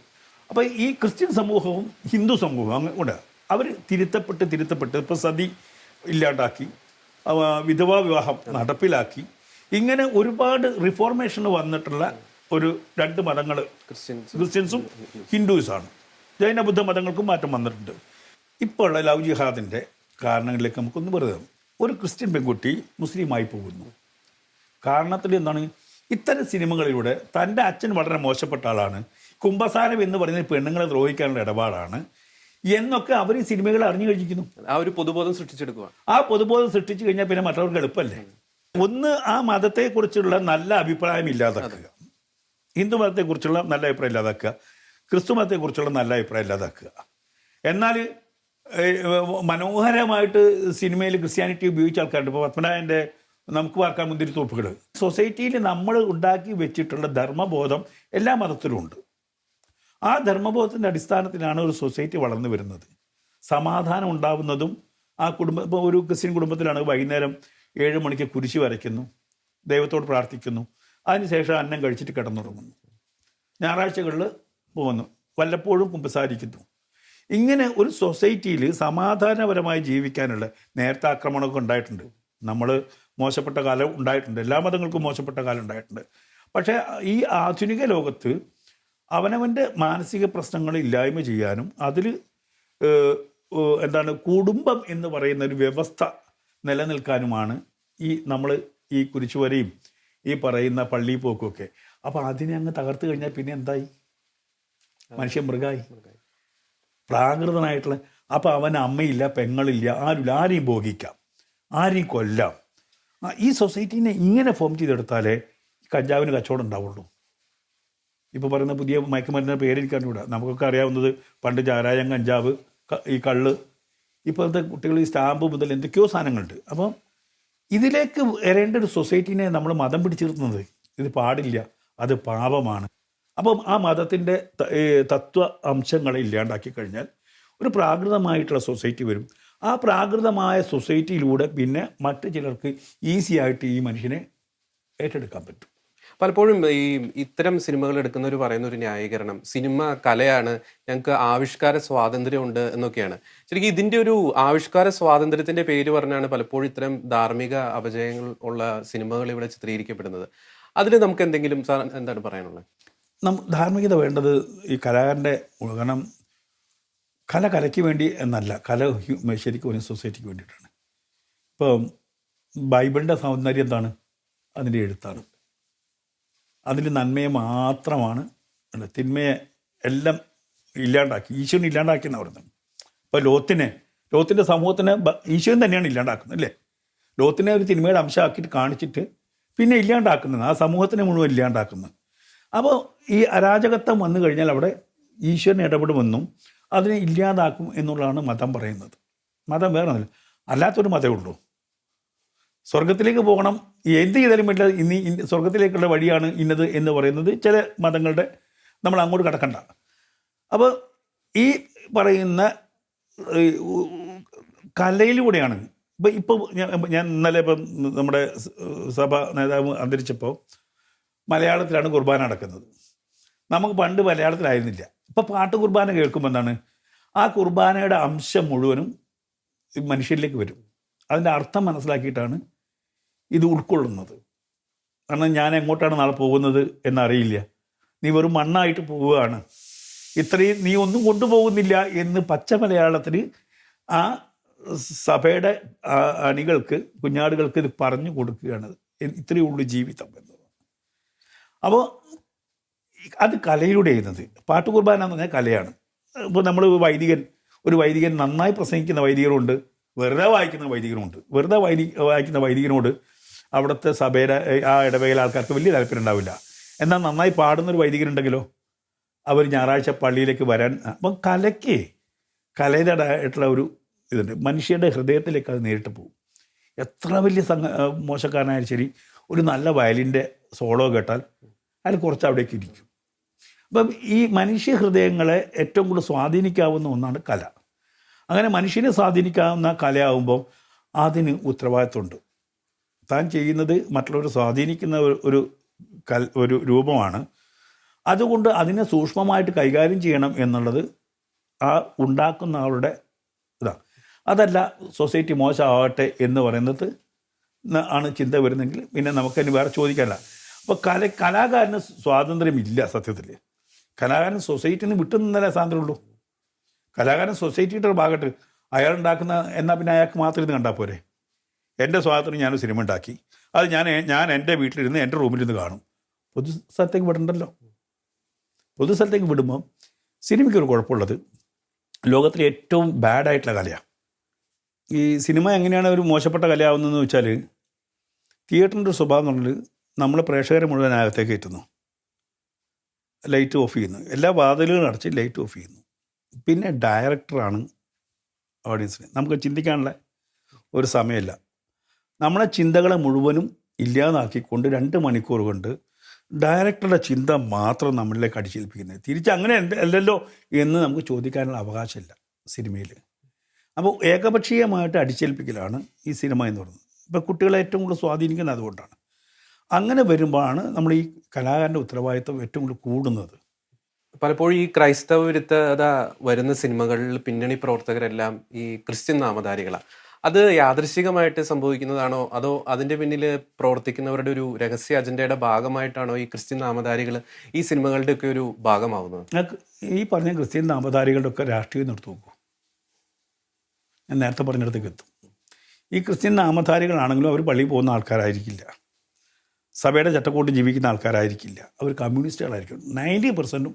അപ്പോൾ ഈ ക്രിസ്ത്യൻ സമൂഹവും ഹിന്ദു സമൂഹവും അങ്ങോട്ട് അവർ തിരുത്തപ്പെട്ട് ഇപ്പോൾ സതി ഇല്ലാണ്ടാക്കി, വിധവാ വിവാഹം നടപ്പിലാക്കി, ഇങ്ങനെ ഒരുപാട് റിഫോർമേഷൻ വന്നിട്ടുള്ള ഒരു രണ്ട് മതങ്ങൾ ക്രിസ്ത്യൻസും ഹിന്ദുസുമാണ്. ജൈന ബുദ്ധ മതങ്ങൾക്കും മാറ്റം വന്നിട്ടുണ്ട്. ഇപ്പോൾ ഉള്ള ലവ് ജിഹാദിൻ്റെ കാരണങ്ങളിലേക്ക് നമുക്കൊന്ന് വെറുതെ, ഒരു ക്രിസ്ത്യൻ പെൺകുട്ടി മുസ്ലിമായി പോകുന്നു. കാരണത്തിൽ എന്താണ്? ഇത്തരം സിനിമകളിലൂടെ തൻ്റെ അച്ഛൻ വളരെ മോശപ്പെട്ട ആളാണ്, കുംഭസാരം എന്ന് പറയുന്നത് പെണ്ണുങ്ങളെ ദ്രോഹിക്കാനുള്ള ഇടപാടാണ് എന്നൊക്കെ അവർ ഈ സിനിമകൾ അറിഞ്ഞു കഴിഞ്ഞിരിക്കുന്നു. ആ ഒരു പൊതുബോധം സൃഷ്ടിച്ചെടുക്കുക. ആ പൊതുബോധം സൃഷ്ടിച്ചു കഴിഞ്ഞാൽ പിന്നെ മറ്റവർക്ക് എളുപ്പമല്ലേ. ഒന്ന്, ആ മതത്തെക്കുറിച്ചുള്ള നല്ല അഭിപ്രായം ഇല്ലാതാക്കുക, ഹിന്ദു മതത്തെക്കുറിച്ചുള്ള നല്ല അഭിപ്രായം ഇല്ലാതാക്കുക, ക്രിസ്തു മതത്തെക്കുറിച്ചുള്ള നല്ല അഭിപ്രായം ഇല്ലാതാക്കുക. എന്നാൽ മനോഹരമായിട്ട് സിനിമയിൽ ക്രിസ്ത്യാനിറ്റി ഉപയോഗിച്ച ആൾക്കാരുണ്ട്. ഇപ്പോൾ പത്മനാഭൻ്റെ നമുക്ക് വാർക്കാൻ മുന്തിരി തോപ്പുകൾ. സൊസൈറ്റിയിൽ നമ്മൾ ഉണ്ടാക്കി വെച്ചിട്ടുള്ള ധർമ്മബോധം എല്ലാ മതത്തിലും ഉണ്ട്. ആ ധർമ്മബോധത്തിൻ്റെ അടിസ്ഥാനത്തിലാണ് ഒരു സൊസൈറ്റി വളർന്നു വരുന്നത്. സമാധാനം ഉണ്ടാവുന്നതും ആ കുടുംബം. ഇപ്പോൾ ഒരു ക്രിസ്ത്യൻ കുടുംബത്തിലാണ് വൈകുന്നേരം 7 മണിക്ക് കുരിശ് വരയ്ക്കുന്നു, ദൈവത്തോട് പ്രാർത്ഥിക്കുന്നു, അതിനുശേഷം അന്നം കഴിച്ചിട്ട് കിടന്നുറങ്ങുന്നു, ഞായറാഴ്ചകളിൽ പോകുന്നു, വല്ലപ്പോഴും കുമ്പസാരിക്കുന്നു. ഇങ്ങനെ ഒരു സൊസൈറ്റിയിൽ സമാധാനപരമായി ജീവിക്കാനുള്ള നേരത്തെ ആക്രമണമൊക്കെ ഉണ്ടായിട്ടുണ്ട്. നമ്മൾ മോശപ്പെട്ട കാലം ഉണ്ടായിട്ടുണ്ട്, എല്ലാ മതങ്ങൾക്കും മോശപ്പെട്ട കാലം ഉണ്ടായിട്ടുണ്ട്. പക്ഷേ ഈ ആധുനിക ലോകത്ത് അവനവൻ്റെ മാനസിക പ്രശ്നങ്ങൾ ഇല്ലായ്മ ചെയ്യാനും അതിൽ കുടുംബം എന്ന് പറയുന്ന ഒരു വ്യവസ്ഥ നിലനിൽക്കാനുമാണ് നമ്മൾ ഈ കുരിശുവരയും ഈ പറയുന്ന പള്ളി പോക്കുമൊക്കെ. അപ്പോൾ അതിനെ അങ്ങ് തകർത്ത് കഴിഞ്ഞാൽ പിന്നെ എന്തായി? മനുഷ്യൻ മൃഗമായി, പ്രാകൃതനായിട്ടുള്ള. അപ്പോൾ അവന് അമ്മയില്ല, പെങ്ങളില്ല, ആരെയും ഭോഗിക്കാം, ആരെയും കൊല്ലാം. ഈ സൊസൈറ്റീനെ ഇങ്ങനെ ഫോം ചെയ്തെടുത്താലേ കഞ്ചാവിന് കച്ചവടം ഉണ്ടാവുള്ളൂ. ഇപ്പോൾ പറയുന്ന പുതിയ മയക്കുമരുന്നിൻ്റെ പേര് എനിക്കറിഞ്ഞൂടാ. നമുക്കൊക്കെ അറിയാവുന്നത് പണ്ട് ചാരായം, കഞ്ചാവ്, ഈ കള്ള്. ഇപ്പോഴത്തെ കുട്ടികൾ ഈ സ്റ്റാമ്പ് മുതൽ എന്തൊക്കെയോ സാധനങ്ങളുണ്ട്. അപ്പോൾ ഇതിലേക്ക് വരേണ്ട ഒരു സൊസൈറ്റീനെ നമ്മൾ മതം പിടിച്ചു നിർത്തുന്നത് ഇത് പാടില്ല, അത് പാപമാണ്. അപ്പം ആ മതത്തിൻ്റെ തത്വ അംശങ്ങളെ ഇല്ലാണ്ടാക്കി കഴിഞ്ഞാൽ ഒരു പ്രാകൃതമായിട്ടുള്ള സൊസൈറ്റി വരും. ആ പ്രാകൃതമായ സൊസൈറ്റിയിലൂടെ പിന്നെ മറ്റു ചിലർക്ക് ഈസി ആയിട്ട് ഈ മനുഷ്യനെ ഏറ്റെടുക്കാൻ പറ്റും. പലപ്പോഴും ഈ ഇത്തരം സിനിമകൾ എടുക്കുന്നവർ പറയുന്ന ഒരു ന്യായീകരണം, സിനിമ കലയാണ്, ഞങ്ങൾക്ക് ആവിഷ്കാര സ്വാതന്ത്ര്യമുണ്ട് എന്നൊക്കെയാണ്. ശരിക്കും ഇതിൻ്റെ ഒരു ആവിഷ്കാര സ്വാതന്ത്ര്യത്തിൻ്റെ പേര് പറഞ്ഞാണ് പലപ്പോഴും ഇത്തരം ധാർമ്മിക അപജയങ്ങൾ ഉള്ള സിനിമകൾ ഇവിടെ ചിത്രീകരിക്കപ്പെടുന്നത്. അതിൽ നമുക്ക് എന്തെങ്കിലും എന്താണ് പറയാനുള്ളത്? ധാർമ്മികത വേണ്ടത് ഈ കലാകാരൻ്റെ, കാരണം കല കലയ്ക്ക് വേണ്ടി എന്നല്ല, കല ശരിക്കും ഒരു സൊസൈറ്റിക്ക് വേണ്ടിയിട്ടാണ്. ഇപ്പം ബൈബിളിൻ്റെ സൗന്ദര്യം എന്താണ്? അതിൻ്റെ എഴുത്താണ്. അതിൽ നന്മയെ മാത്രമാണ്, തിന്മയെ എല്ലാം ഇല്ലാണ്ടാക്കി. ഈശ്വരൻ ഇല്ലാണ്ടാക്കിയെന്ന് പറയുന്നത്. ഇപ്പോൾ ലോത്തിൻ്റെ സമൂഹത്തിനെ ഈശ്വരൻ തന്നെയാണ് ഇല്ലാണ്ടാക്കുന്നത്, അല്ലേ? ലോത്തിനെ ഒരു തിന്മയുടെ അംശമാക്കിയിട്ട് കാണിച്ചിട്ട് പിന്നെ ഇല്ലാണ്ടാക്കുന്നത്, ആ സമൂഹത്തിനെ മുഴുവൻ ഇല്ലാണ്ടാക്കുന്നത്. അപ്പോൾ ഈ അരാജകത്വം വന്നു കഴിഞ്ഞാൽ അവിടെ ഈശ്വരൻ ഇടപെടുമെന്നും അതിനെ ഇല്ലാതാക്കും എന്നുള്ളതാണ് മതം പറയുന്നത്. മതം വേറെ ഒന്നുമില്ല, അല്ലാത്തൊരു മതമേ ഉള്ളൂ. സ്വർഗത്തിലേക്ക് പോകണം, എന്ത് ചെയ്താലും പറ്റില്ല, ഇന്ന് സ്വർഗത്തിലേക്കുള്ള വഴിയാണ് ഇന്നത് എന്ന് പറയുന്നത് ചില മതങ്ങളുടെ, നമ്മൾ അങ്ങോട്ട് കടക്കണ്ട. അപ്പോൾ ഈ പറയുന്ന കലയിലൂടെയാണ്. ഇപ്പോൾ ഞാൻ ഇന്നലെ ഇപ്പം നമ്മുടെ സഭ നേതാവ് അന്തരിച്ചപ്പോൾ മലയാളത്തിലാണ് കുർബാന നടക്കുന്നത്. നമുക്ക് പണ്ട് മലയാളത്തിലായിരുന്നില്ല. ഇപ്പോൾ പാട്ട് കുർബാന കേൾക്കുമ്പോൾ എന്താണ്, ആ കുർബാനയുടെ അംശം മുഴുവനും മനുഷ്യരിലേക്ക് വരും. അതിൻ്റെ അർത്ഥം മനസ്സിലാക്കിയിട്ടാണ് ഇത് ഉൾക്കൊള്ളുന്നത്. കാരണം ഞാൻ എങ്ങോട്ടാണ് നാളെ പോകുന്നത് എന്നറിയില്ല, നീ വെറും മണ്ണായിട്ട് പോവുകയാണ്, ഇത്രയും നീ ഒന്നും കൊണ്ടുപോകുന്നില്ല എന്ന് പച്ച മലയാളത്തിൽ ആ സഭയുടെ അണികൾക്ക്, കുഞ്ഞാടുകൾക്ക് ഇത് പറഞ്ഞു കൊടുക്കുകയാണ്. ഇത്രയേ ഉള്ളൂ ജീവിതം എന്നത്. അപ്പോൾ അത് കലയിലൂടെ ചെയ്യുന്നത്. പാട്ട് കുർബാന എന്ന് പറഞ്ഞാൽ കലയാണ്. ഇപ്പോൾ നമ്മൾ ഒരു വൈദികൻ നന്നായി പ്രസംഗിക്കുന്ന വൈദികരുണ്ട്, വെറുതെ വായിക്കുന്ന വൈദികരുമുണ്ട്. വെറുതെ വായിക്കുന്ന വൈദികനോട് അവിടുത്തെ സഭയുടെ ആ ഇടവകയിലെ ആൾക്കാർക്ക് വലിയ താല്പര്യം ഉണ്ടാവില്ല. എന്നാൽ നന്നായി പാടുന്നൊരു വൈദികരുണ്ടെങ്കിലോ അവർ ഞായറാഴ്ച പള്ളിയിലേക്ക് വരാൻ. അപ്പം കലയുടേതായിട്ടുള്ള ഒരു ഇതുണ്ട്. മനുഷ്യരുടെ ഹൃദയത്തിലേക്ക് അത് നേരിട്ട് പോകും. എത്ര വലിയ മോശക്കാരനായാലും ശരി, ഒരു നല്ല വയലിൻ്റെ സോളോ കേട്ടാൽ അതിൽ കുറച്ച് അവിടേക്ക് ഇരിക്കും. അപ്പം ഈ മനുഷ്യ ഹൃദയങ്ങളെ ഏറ്റവും കൂടുതൽ സ്വാധീനിക്കാവുന്ന ഒന്നാണ് കല. അങ്ങനെ മനുഷ്യനെ സ്വാധീനിക്കാവുന്ന കലയാവുമ്പോൾ അതിന് ഉത്തരവാദിത്വമുണ്ട്. താൻ ചെയ്യുന്നത് മറ്റുള്ളവരെ സ്വാധീനിക്കുന്ന ഒരു രൂപമാണ്. അതുകൊണ്ട് അതിനെ സൂക്ഷ്മമായിട്ട് കൈകാര്യം ചെയ്യണം എന്നുള്ളത് ആ ഉണ്ടാക്കുന്ന ആളുടെ ഇതാണ്. അതല്ല സൊസൈറ്റി മോശമാവട്ടെ എന്ന് പറയുന്നത് ആണ് ചിന്ത വരുന്നെങ്കിൽ പിന്നെ നമുക്കതിന് വേറെ ചോദിക്കാനില്ല. അപ്പോൾ കലാകാരന് സ്വാതന്ത്ര്യമില്ല. സത്യത്തിൽ കലാകാരൻ സൊസൈറ്റിയിൽ നിന്ന് വിട്ടു നിന്നാലേ സ്വാതന്ത്ര്യമുള്ളൂ. കലാകാരൻ സൊസൈറ്റിയുടെ ഭാഗത്ത് അയാളുണ്ടാക്കുന്ന, എന്നാൽ പിന്നെ അയാൾക്ക് മാത്രം ഇത് കണ്ടാൽ പോരെ. എൻ്റെ സ്വാതന്ത്ര്യം ഞാനൊരു സിനിമ ഉണ്ടാക്കി, അത് ഞാൻ എൻ്റെ വീട്ടിലിരുന്ന് എൻ്റെ റൂമിലിരുന്ന് കാണും. പൊതു സ്ഥലത്തേക്ക് വിടണ്ടല്ലോ. പൊതു സ്ഥലത്തേക്ക് വിടുമ്പോൾ സിനിമയ്ക്കൊരു കുഴപ്പമുള്ളത്, ലോകത്തിലെ ഏറ്റവും ബാഡായിട്ടുള്ള കലയാണ്. ഈ സിനിമ എങ്ങനെയാണ് ഒരു മോശപ്പെട്ട കലയാവുന്നതെന്ന് വെച്ചാൽ, തിയേറ്ററിൻ്റെ ഒരു സ്വഭാവം എന്ന് പറഞ്ഞാൽ നമ്മൾ പ്രേക്ഷകരെ മുഴുവൻ അകത്തേക്ക് കയറ്റുന്നു, ലൈറ്റ് ഓഫ് ചെയ്യുന്നു, എല്ലാ വാതിലുകളും അടച്ച് ലൈറ്റ് ഓഫ് ചെയ്യുന്നു. പിന്നെ ഡയറക്ടറാണ് ഓഡിയൻസിന്. നമുക്ക് ചിന്തിക്കാനുള്ള ഒരു സമയമില്ല. നമ്മളെ ചിന്തകളെ മുഴുവനും ഇല്ലാതാക്കിക്കൊണ്ട് 2 മണിക്കൂർ കൊണ്ട് ഡയറക്ടറുടെ ചിന്ത മാത്രം നമ്മളിലേക്ക് അടിച്ചേൽപ്പിക്കുന്നത്. തിരിച്ച് അങ്ങനെ അല്ലല്ലോ എന്ന് നമുക്ക് ചോദിക്കാനുള്ള അവകാശമില്ല സിനിമയിൽ. അപ്പോൾ ഏകപക്ഷീയമായിട്ട് അടിച്ചേൽപ്പിക്കലാണ് ഈ സിനിമ എന്ന് പറയുന്നത്. ഇപ്പോൾ കുട്ടികളെ ഏറ്റവും കൂടുതൽ സ്വാധീനിക്കുന്നത് അതുകൊണ്ടാണ്. അങ്ങനെ വരുമ്പോഴാണ് നമ്മൾ ഈ കലാകാരൻ്റെ ഉത്തരവാദിത്വം ഏറ്റവും കൂടുതൽ കൂടുന്നത്. പലപ്പോഴും ഈ ക്രൈസ്തവ വിരുദ്ധത വരുന്ന സിനിമകളിൽ പിന്നണി പ്രവർത്തകരെല്ലാം ഈ ക്രിസ്ത്യൻ നാമധാരികളാണ്. അത് യാദൃശികമായിട്ട് സംഭവിക്കുന്നതാണോ, അതോ അതിൻ്റെ പിന്നിൽ പ്രവർത്തിക്കുന്നവരുടെ ഒരു രഹസ്യ അജണ്ടയുടെ ഭാഗമായിട്ടാണോ ഈ ക്രിസ്ത്യൻ നാമധാരികൾ ഈ സിനിമകളുടെ ഒക്കെ ഒരു ഭാഗമാവുന്നത്? ഈ പറഞ്ഞ ക്രിസ്ത്യൻ നാമധാരികളുടെ ഒക്കെ രാഷ്ട്രീയം എടുത്തു നോക്കൂ. ഞാൻ നേരത്തെ പറഞ്ഞിടത്തേക്ക് എത്തും. ഈ ക്രിസ്ത്യൻ നാമധാരികളാണെങ്കിലും അവർ പള്ളിയിൽ പോകുന്ന ആൾക്കാരായിരിക്കില്ല, സഭയുടെ ചട്ടക്കൂട്ട് ജീവിക്കുന്ന ആൾക്കാരായിരിക്കില്ല, അവർ കമ്മ്യൂണിസ്റ്റുകളായിരിക്കും. 90%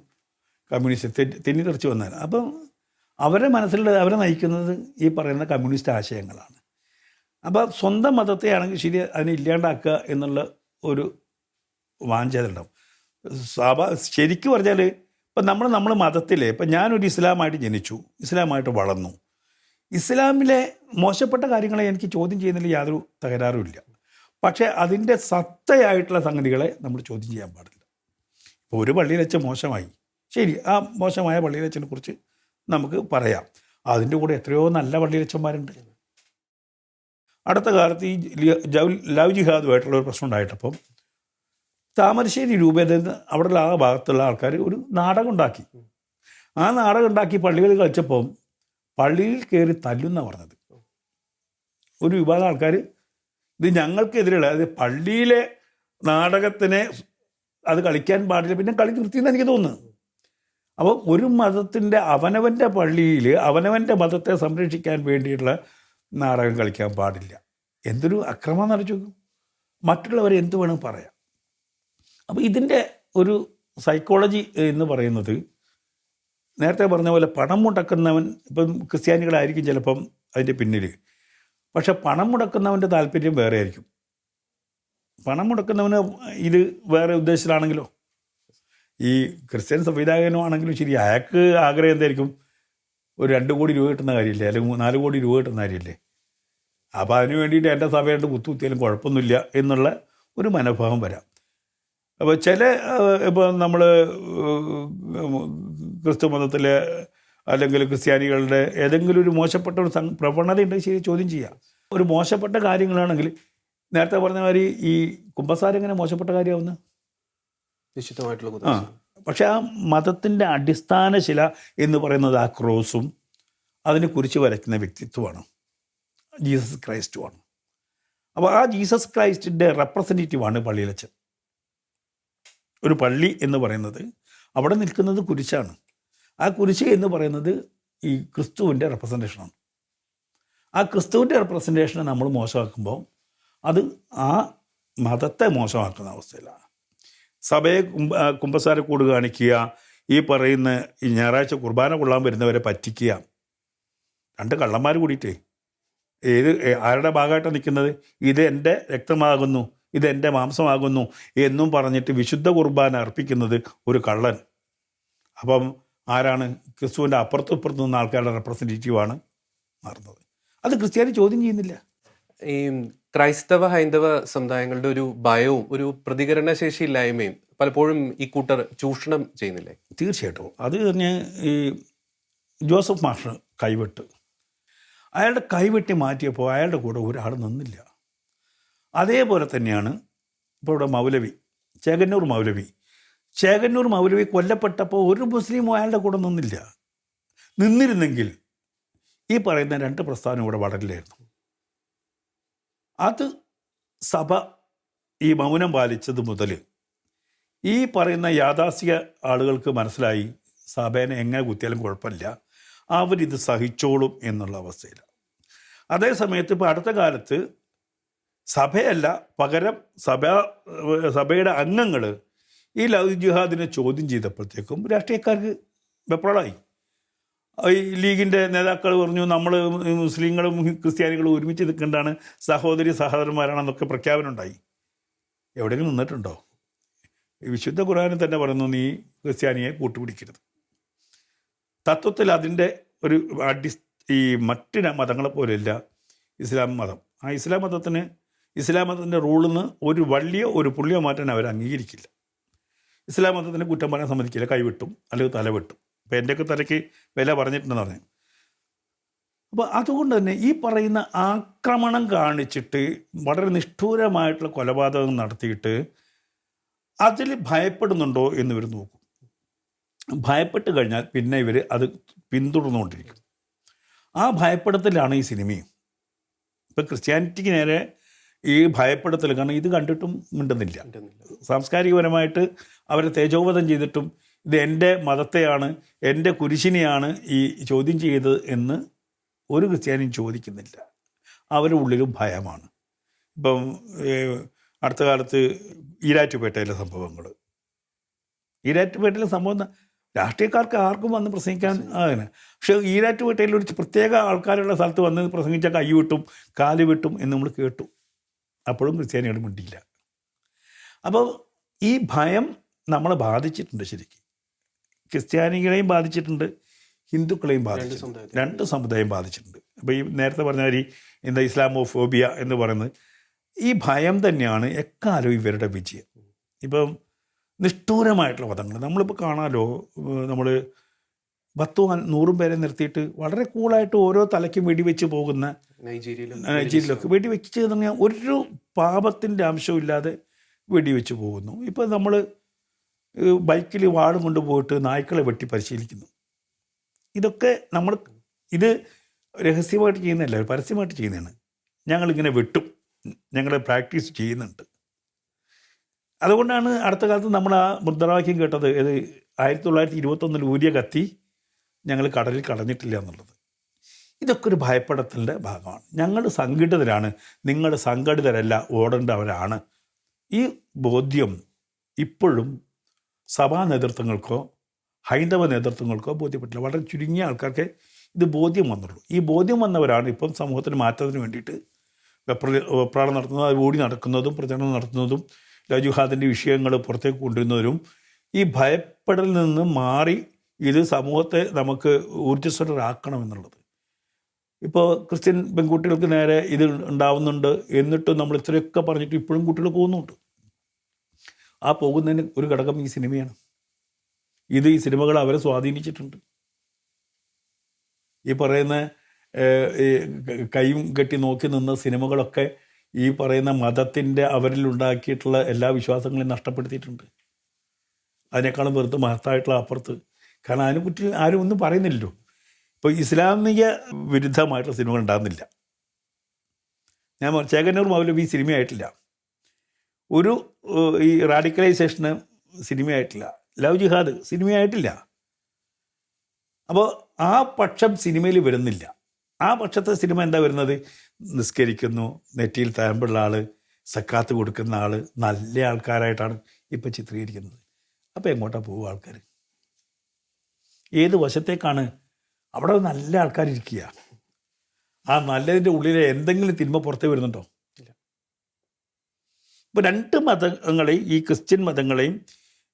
കമ്മ്യൂണിസ്റ്റ് തെന്നിത്തെറിച്ച് വന്നാൽ. അപ്പം അവരുടെ മനസ്സിൽ അവരെ നയിക്കുന്നത് ഈ പറയുന്ന കമ്മ്യൂണിസ്റ്റ് ആശയങ്ങളാണ്. അപ്പോൾ സ്വന്തം മതത്തെ ആണെങ്കിൽ ശരി അതിനെ ഇല്ലാണ്ടാക്കുക എന്നുള്ള ഒരു വാഞ്ചതുണ്ടാവും. സഭ ശരിക്കും പറഞ്ഞാൽ ഇപ്പം നമ്മൾ മതത്തിൽ ഇപ്പം ഞാനൊരു ഇസ്ലാമായിട്ട് ജനിച്ചു, ഇസ്ലാമായിട്ട് വളർന്നു. ഇസ്ലാമിലെ മോശപ്പെട്ട കാര്യങ്ങളെ എനിക്ക് ചോദ്യം ചെയ്യുന്നതിൽ യാതൊരു തകരാറുമില്ല. പക്ഷേ അതിൻ്റെ സത്തയായിട്ടുള്ള സംഗതികളെ നമ്മൾ ചോദ്യം ചെയ്യാൻ പാടില്ല. ഇപ്പോൾ ഒരു പള്ളിയിൽ വെച്ച് മോശമായി, ശരി, ആ മോശമായ പള്ളിയിൽ വെച്ചിനെ കുറിച്ച് നമുക്ക് പറയാം. അതിൻ്റെ കൂടെ എത്രയോ നല്ല പള്ളിയിൽ വെച്ചന്മാരുണ്ട്. അടുത്ത കാലത്ത് ഈ ലവ് ജിഹാദുമായിട്ടുള്ള ഒരു പ്രശ്നം ഉണ്ടായിട്ടപ്പം താമരശ്ശേരി രൂപതയിൽ നിന്ന് അവിടെയുള്ള ആ ഭാഗത്തുള്ള ആൾക്കാർ ഒരു നാടകം ഉണ്ടാക്കി. ആ നാടകം ഉണ്ടാക്കി പള്ളികളിൽ കളിച്ചപ്പം പള്ളിയിൽ കയറി തല്ലുന്ന പറഞ്ഞത്. ഒരു വിഭാഗം ആൾക്കാർ ഇത് ഞങ്ങൾക്കെതിരെയുള്ള, അതായത് പള്ളിയിലെ നാടകത്തിനെ അത് കളിക്കാൻ പാടില്ല, പിന്നെ കളി നിർത്തിയെന്ന് എനിക്ക് തോന്നുന്നു. അപ്പോൾ ഒരു മതത്തിൻ്റെ അവനവൻ്റെ പള്ളിയിൽ അവനവൻ്റെ മതത്തെ സംരക്ഷിക്കാൻ വേണ്ടിയിട്ടുള്ള നാടകം കളിക്കാൻ പാടില്ല. എന്തൊരു അക്രമം നടച്ചു. മറ്റുള്ളവരെ എന്ത് വേണം പറയാം. അപ്പോൾ ഇതിൻ്റെ ഒരു സൈക്കോളജി എന്ന് പറയുന്നത് നേരത്തെ പറഞ്ഞ പോലെ പണം മുടക്കുന്നവൻ, ഇപ്പം ക്രിസ്ത്യാനികളായിരിക്കും ചിലപ്പം അതിൻ്റെ പിന്നിൽ, പക്ഷെ പണം മുടക്കുന്നവൻ്റെ താല്പര്യം വേറെ ആയിരിക്കും. പണം മുടക്കുന്നവന് ഇത് വേറെ ഉദ്ദേശത്തിലാണെങ്കിലോ, ഈ ക്രിസ്ത്യൻ സംവിധായകനുമാണെങ്കിലും ശരി, അയാൾക്ക് ആഗ്രഹം എന്തായിരിക്കും, ഒരു 2 കോടി രൂപ കിട്ടുന്ന കാര്യമില്ലേ, അല്ലെങ്കിൽ 4 കോടി രൂപ കിട്ടുന്ന കാര്യമില്ലേ. അപ്പോൾ അതിന് വേണ്ടിയിട്ട് എൻ്റെ സഭയായിട്ട് കുത്തുകുത്തിയാലും കുഴപ്പമൊന്നുമില്ല എന്നുള്ള ഒരു മനോഭാവം വരാം. അപ്പോൾ ഇപ്പോൾ നമ്മൾ ക്രിസ്തു മതത്തിലെ അല്ലെങ്കിൽ ക്രിസ്ത്യാനികളുടെ ഏതെങ്കിലും ഒരു മോശപ്പെട്ട ഒരു പ്രവണത ഉണ്ടെങ്കിൽ ശരി ചോദ്യം ചെയ്യാം. ഒരു മോശപ്പെട്ട കാര്യങ്ങളാണെങ്കിൽ നേരത്തെ പറഞ്ഞ മാതിരി ഈ കുമ്പസാരം എങ്ങനെ മോശപ്പെട്ട കാര്യമാവുന്നു? നിശ്ചിതമായിട്ടുള്ള പക്ഷെ ആ മതത്തിൻ്റെ അടിസ്ഥാന ശില എന്ന് പറയുന്നത് ആ ക്രോസും അതിനെ കുറിച്ച് വരയ്ക്കുന്ന വ്യക്തിത്വമാണ്, ജീസസ് ക്രൈസ്റ്റുമാണ്. അപ്പോൾ ആ ജീസസ് ക്രൈസ്റ്റിൻ്റെ റെപ്രസെൻറ്റേറ്റീവാണ് പള്ളിയിലച്ചൻ. ഒരു പള്ളി എന്ന് പറയുന്നത് അവിടെ നിൽക്കുന്നത് കുരിശാണ്. ആ കുരിശ് എന്ന് പറയുന്നത് ഈ ക്രിസ്തുവിൻ്റെ റെപ്രസെൻറ്റേഷനാണ്. ആ ക്രിസ്തുവിൻ്റെ റെപ്രസെൻറ്റേഷനെ നമ്മൾ മോശമാക്കുമ്പോൾ അത് ആ മതത്തെ മോശമാക്കുന്ന അവസ്ഥയിലാണ്. സഭയെ കുമ്പസാരക്കൂട് കാണിക്കുക, ഈ പറയുന്ന ഈ ഞായറാഴ്ച കുർബാന കൊള്ളാൻ വരുന്നവരെ പറ്റിക്കുക. 2 കള്ളന്മാർ കൂടിയിട്ടേ ആരുടെ ഭാഗമായിട്ടാണ് നിൽക്കുന്നത്? ഇത് എൻ്റെ രക്തമാകുന്നു, ഇതെൻ്റെ മാംസമാകുന്നു എന്നും പറഞ്ഞിട്ട് വിശുദ്ധ കുർബാന അർപ്പിക്കുന്നത് ഒരു കള്ളൻ. അപ്പം ആരാണ്? ക്രിസ്തുവിൻ്റെ അപ്പുറത്തും ഇപ്പുറത്തു നിന്ന ആൾക്കാരുടെ റെപ്രസെൻറ്റേറ്റീവാണ് മാറുന്നത്. അത് ക്രിസ്ത്യാനി ചോദ്യം ചെയ്യുന്നില്ല. ഈ ക്രൈസ്തവ ഹൈന്ദവ സമുദായങ്ങളുടെ ഒരു ഭയവും ഒരു പ്രതികരണശേഷി ഇല്ലായ്മയും പലപ്പോഴും ഈ കൂട്ടർ ചൂഷണം ചെയ്യുന്നില്ലേ? തീർച്ചയായിട്ടും. അത് തന്നെ ഈ ജോസഫ് മാഷ് കൈവിട്ട്, അയാളുടെ കൈവെട്ടി മാറ്റിയപ്പോൾ അയാളുടെ കൂടെ ഒരാൾ നിന്നില്ല. അതേപോലെ തന്നെയാണ് ഇപ്പോൾ ഇവിടെ മൗലവി, ചേകന്നൂർ മൗലവി കൊല്ലപ്പെട്ടപ്പോൾ ഒരു മുസ്ലിമും അയാളുടെ കൂടെ നിന്നിരുന്നെങ്കിൽ ഈ പറയുന്ന 2 പ്രസ്ഥാനം ഇവിടെ വളരില്ലായിരുന്നു. അത് സഭ ഈ മൗനം പാലിച്ചത് മുതൽ ഈ പറയുന്ന യാഥാസ്ഥിക ആളുകൾക്ക് മനസ്സിലായി സഭേനെ എങ്ങനെ കുത്തിയാലും കുഴപ്പമില്ല, അവരിത് സഹിച്ചോളും എന്നുള്ള അവസ്ഥയിലാണ്. അതേ സമയത്ത് ഇപ്പോൾ അടുത്ത കാലത്ത് സഭയല്ല, പകരം സഭയുടെ അംഗങ്ങൾ ഈ ലവ് ജിഹാദിനെ ചോദ്യം ചെയ്തപ്പോഴത്തേക്കും രാഷ്ട്രീയക്കാർക്ക് വെപ്രാളായി. ഈ ലീഗിൻ്റെ നേതാക്കൾ പറഞ്ഞു നമ്മൾ മുസ്ലിങ്ങളും ക്രിസ്ത്യാനികളും ഒരുമിച്ച് നിൽക്കേണ്ടതാണ്, സഹോദരന്മാരാണെന്നൊക്കെ പ്രഖ്യാപനം ഉണ്ടായി. എവിടെയെങ്കിലും നിന്നിട്ടുണ്ടോ? വിശുദ്ധ ഖുർആനിൽ തന്നെ പറയുന്നു, നീ ക്രിസ്ത്യാനിയെ കൂട്ടുപിടിക്കരുത്. തത്വത്തിൽ അതിൻ്റെ ഒരു ഈ മറ്റ് മതങ്ങളെ പോലെയല്ല ഇസ്ലാം മതം. ആ ഇസ്ലാം മതത്തിൻ്റെ റൂളിൽ നിന്ന് ഒരു പുള്ളിയോ മാറ്റാൻ അവർ അംഗീകരിക്കില്ല. ഇസ്ലാം മതത്തിന് കുറ്റം പറയാൻ സമ്മതിക്കില്ല, കൈവിട്ടും അല്ലെങ്കിൽ തലവിട്ടും. അപ്പോൾ എൻ്റെയൊക്കെ തലയ്ക്ക് വില പറഞ്ഞിട്ടുണ്ടെന്ന് പറഞ്ഞു. അപ്പോൾ അതുകൊണ്ട് തന്നെ ഈ പറയുന്ന ആക്രമണം കാണിച്ചിട്ട് വളരെ നിഷ്ഠൂരമായിട്ടുള്ള കൊലപാതകം നടത്തിയിട്ട് അതിൽ ഭയപ്പെടുന്നുണ്ടോ എന്ന് ഇവർ നോക്കും. ഭയപ്പെട്ട് കഴിഞ്ഞാൽ പിന്നെ ഇവർ അത് പിന്തുടർന്നുകൊണ്ടിരിക്കും. ആ ഭയപ്പെടുത്തലാണ് ഈ സിനിമയും. ഇപ്പം ക്രിസ്ത്യാനിറ്റിക്ക് നേരെ ഈ ഭയപ്പെടുത്തൽ, കാരണം ഇത് കണ്ടിട്ടും മിണ്ടുന്നില്ല. സാംസ്കാരികപരമായിട്ട് അവരെ തേജോവധം ചെയ്തിട്ടും ഇത് എൻ്റെ മതത്തെയാണ്, എൻ്റെ കുരിശിനെയാണ് ഈ ചോദ്യം ചെയ്തത് എന്ന് ഒരു ക്രിസ്ത്യാനിയും ചോദിക്കുന്നില്ല. അവരുടെ ഉള്ളിലും ഭയമാണ്. ഇപ്പം അടുത്ത കാലത്ത് ഈരാറ്റുപേട്ടയിലെ സംഭവം രാഷ്ട്രീയക്കാർക്ക് ആർക്കും വന്ന് പ്രസംഗിക്കാൻ അങ്ങനെ. പക്ഷേ ഈരാറ്റുപേട്ടയിൽ ഒരു പ്രത്യേക ആൾക്കാരുള്ള സ്ഥലത്ത് വന്ന് പ്രസംഗിച്ചാൽ കൈ വിട്ടും കാല് വിട്ടും എന്ന് നമ്മൾ കേട്ടു. അപ്പോഴും ക്രിസ്ത്യാനികൾ മിണ്ടിയില്ല. അപ്പോൾ ഈ ഭയം നമ്മളെ ബാധിച്ചിട്ടുണ്ട്. ശരിക്കും ക്രിസ്ത്യാനികളെയും ബാധിച്ചിട്ടുണ്ട്, ഹിന്ദുക്കളെയും ബാധിച്ചിട്ടുണ്ട്. രണ്ട് സമുദായം ബാധിച്ചിട്ടുണ്ട്. അപ്പോൾ ഈ നേരത്തെ പറഞ്ഞ മാതിരി ഇസ്ലാമോഫോബിയ എന്ന് പറയുന്നത് ഈ ഭയം തന്നെയാണ് എക്കാലവും ഇവരുടെ വിജയം. ഇപ്പം നിഷ്ഠൂരമായിട്ടുള്ള വധങ്ങൾ നമ്മളിപ്പോൾ കാണാമല്ലോ. നമ്മൾ 10-100 പേരെ നിർത്തിയിട്ട് വളരെ കൂളായിട്ട് ഓരോ തലയ്ക്കും വെടിവെച്ച് പോകുന്ന നൈജീരിയയിലൊക്കെ വെടിവെച്ച് പറഞ്ഞാൽ ഒരു പാപത്തിൻ്റെ അംശമില്ലാതെ വെടിവെച്ച് പോകുന്നു. ഇപ്പോൾ നമ്മൾ ബൈക്കിൽ വാളും കൊണ്ടുപോയിട്ട് നായ്ക്കളെ വെട്ടി പരിശീലിക്കുന്നു. ഇതൊക്കെ ഇത് രഹസ്യമായിട്ട് ചെയ്യുന്നതല്ല, പരസ്യമായിട്ട് ചെയ്യുന്നതാണ്. ഞങ്ങളിങ്ങനെ വെട്ടും, ഞങ്ങൾ പ്രാക്ടീസ് ചെയ്യുന്നുണ്ട്. അതുകൊണ്ടാണ് അടുത്ത കാലത്ത് നമ്മൾ ആ മുദ്രാവാക്യം കേട്ടത്, 1921 ഊരിയ കത്തി ഞങ്ങൾ കടലിൽ കളഞ്ഞിട്ടില്ല എന്നുള്ളത്. ഇതൊക്കെ ഒരു ഭയപ്പെടത്തിൻ്റെ ഭാഗമാണ്. ഞങ്ങൾ സംഘടിതരാണ്, നിങ്ങൾ സംഘടിതരല്ല, ഓടേണ്ടവരാണ്. ഈ ബോധ്യം ഇപ്പോഴും സഭാ നേതൃത്വങ്ങൾക്കോ ഹൈന്ദവ നേതൃത്വങ്ങൾക്കോ ബോധ്യപ്പെട്ടില്ല. വളരെ ചുരുങ്ങിയ ആൾക്കാർക്ക് ഇത് ബോധ്യം വന്നുള്ളൂ. ഈ ബോധ്യം വന്നവരാണ് ഇപ്പം സമൂഹത്തിന് മാറ്റത്തിന് വേണ്ടിയിട്ട് വെപ്രാളം നടത്തുന്നതും, അത് ഓടി നടക്കുന്നതും, പ്രചരണം നടത്തുന്നതും, ജിഹാദിൻ്റെ വിഷയങ്ങൾ പുറത്തേക്ക് കൊണ്ടുവരുന്നവരും. ഈ ഭയപ്പെടലിൽ നിന്ന് മാറി ഇത് സമൂഹത്തെ നമുക്ക് ഊർജ്ജസ്വലരാക്കണമെന്നുള്ളത്. ഇപ്പോൾ ക്രിസ്ത്യൻ പെൺകുട്ടികൾക്ക് നേരെ ഇത് ഉണ്ടാവുന്നുണ്ട്, എന്നിട്ടും നമ്മൾ ഇത്രയൊക്കെ പറഞ്ഞിട്ട് ഇപ്പോഴും കുട്ടികൾ പോകുന്നുണ്ട്. ആ പോകുന്നതിന് ഒരു ഘടകം ഈ സിനിമയാണ്. ഈ സിനിമകൾ അവരെ സ്വാധീനിച്ചിട്ടുണ്ട്. ഈ പറയുന്ന കൈയും കെട്ടി നോക്കി നിന്ന സിനിമകളൊക്കെ ഈ പറയുന്ന മതത്തിൻ്റെ അവരിലുണ്ടാക്കിയിട്ടുള്ള എല്ലാ വിശ്വാസങ്ങളെയും നഷ്ടപ്പെടുത്തിയിട്ടുണ്ട്. അതിനേക്കാളും വെറുതെ മഹത്തായിട്ടുള്ള അപ്പുറത്ത്. കാരണം അതിനെക്കുറിച്ച് ആരും ഒന്നും പറയുന്നില്ലല്ലോ. ഇപ്പോൾ ഇസ്ലാമിക വിരുദ്ധമായിട്ടുള്ള സിനിമകൾ ഉണ്ടാകുന്നില്ല. ഞാൻ ചേകന്നൂർ മൗലവി സിനിമയായിട്ടില്ല, ഒരു ഈ റാഡിക്കലൈസേഷന് സിനിമയായിട്ടില്ല, ലവ് ജിഹാദ് സിനിമയായിട്ടില്ല. അപ്പോൾ ആ പക്ഷം സിനിമയിൽ വരുന്നില്ല. ആ പക്ഷത്തെ സിനിമ എന്താ വരുന്നത്? നിസ്കരിക്കുന്നു, നെറ്റിയിൽ തഴമ്പുള്ള ആൾ, സക്കാത്ത് കൊടുക്കുന്ന ആൾ, നല്ല ആൾക്കാരായിട്ടാണ് ഇപ്പം ചിത്രീകരിക്കുന്നത്. അപ്പോൾ എങ്ങോട്ടാണ് പോവുക ആൾക്കാർ? ഏത് വശത്തേക്കാണ്? അവിടെ നല്ല ആൾക്കാരിരിക്കുക. ആ നല്ലതിൻ്റെ ഉള്ളിലെ എന്തെങ്കിലും തിന്മ പുറത്തേ വരുന്നുണ്ടോ? ഇപ്പോൾ രണ്ട് മതങ്ങളെയും, ഈ ക്രിസ്ത്യൻ മതങ്ങളെയും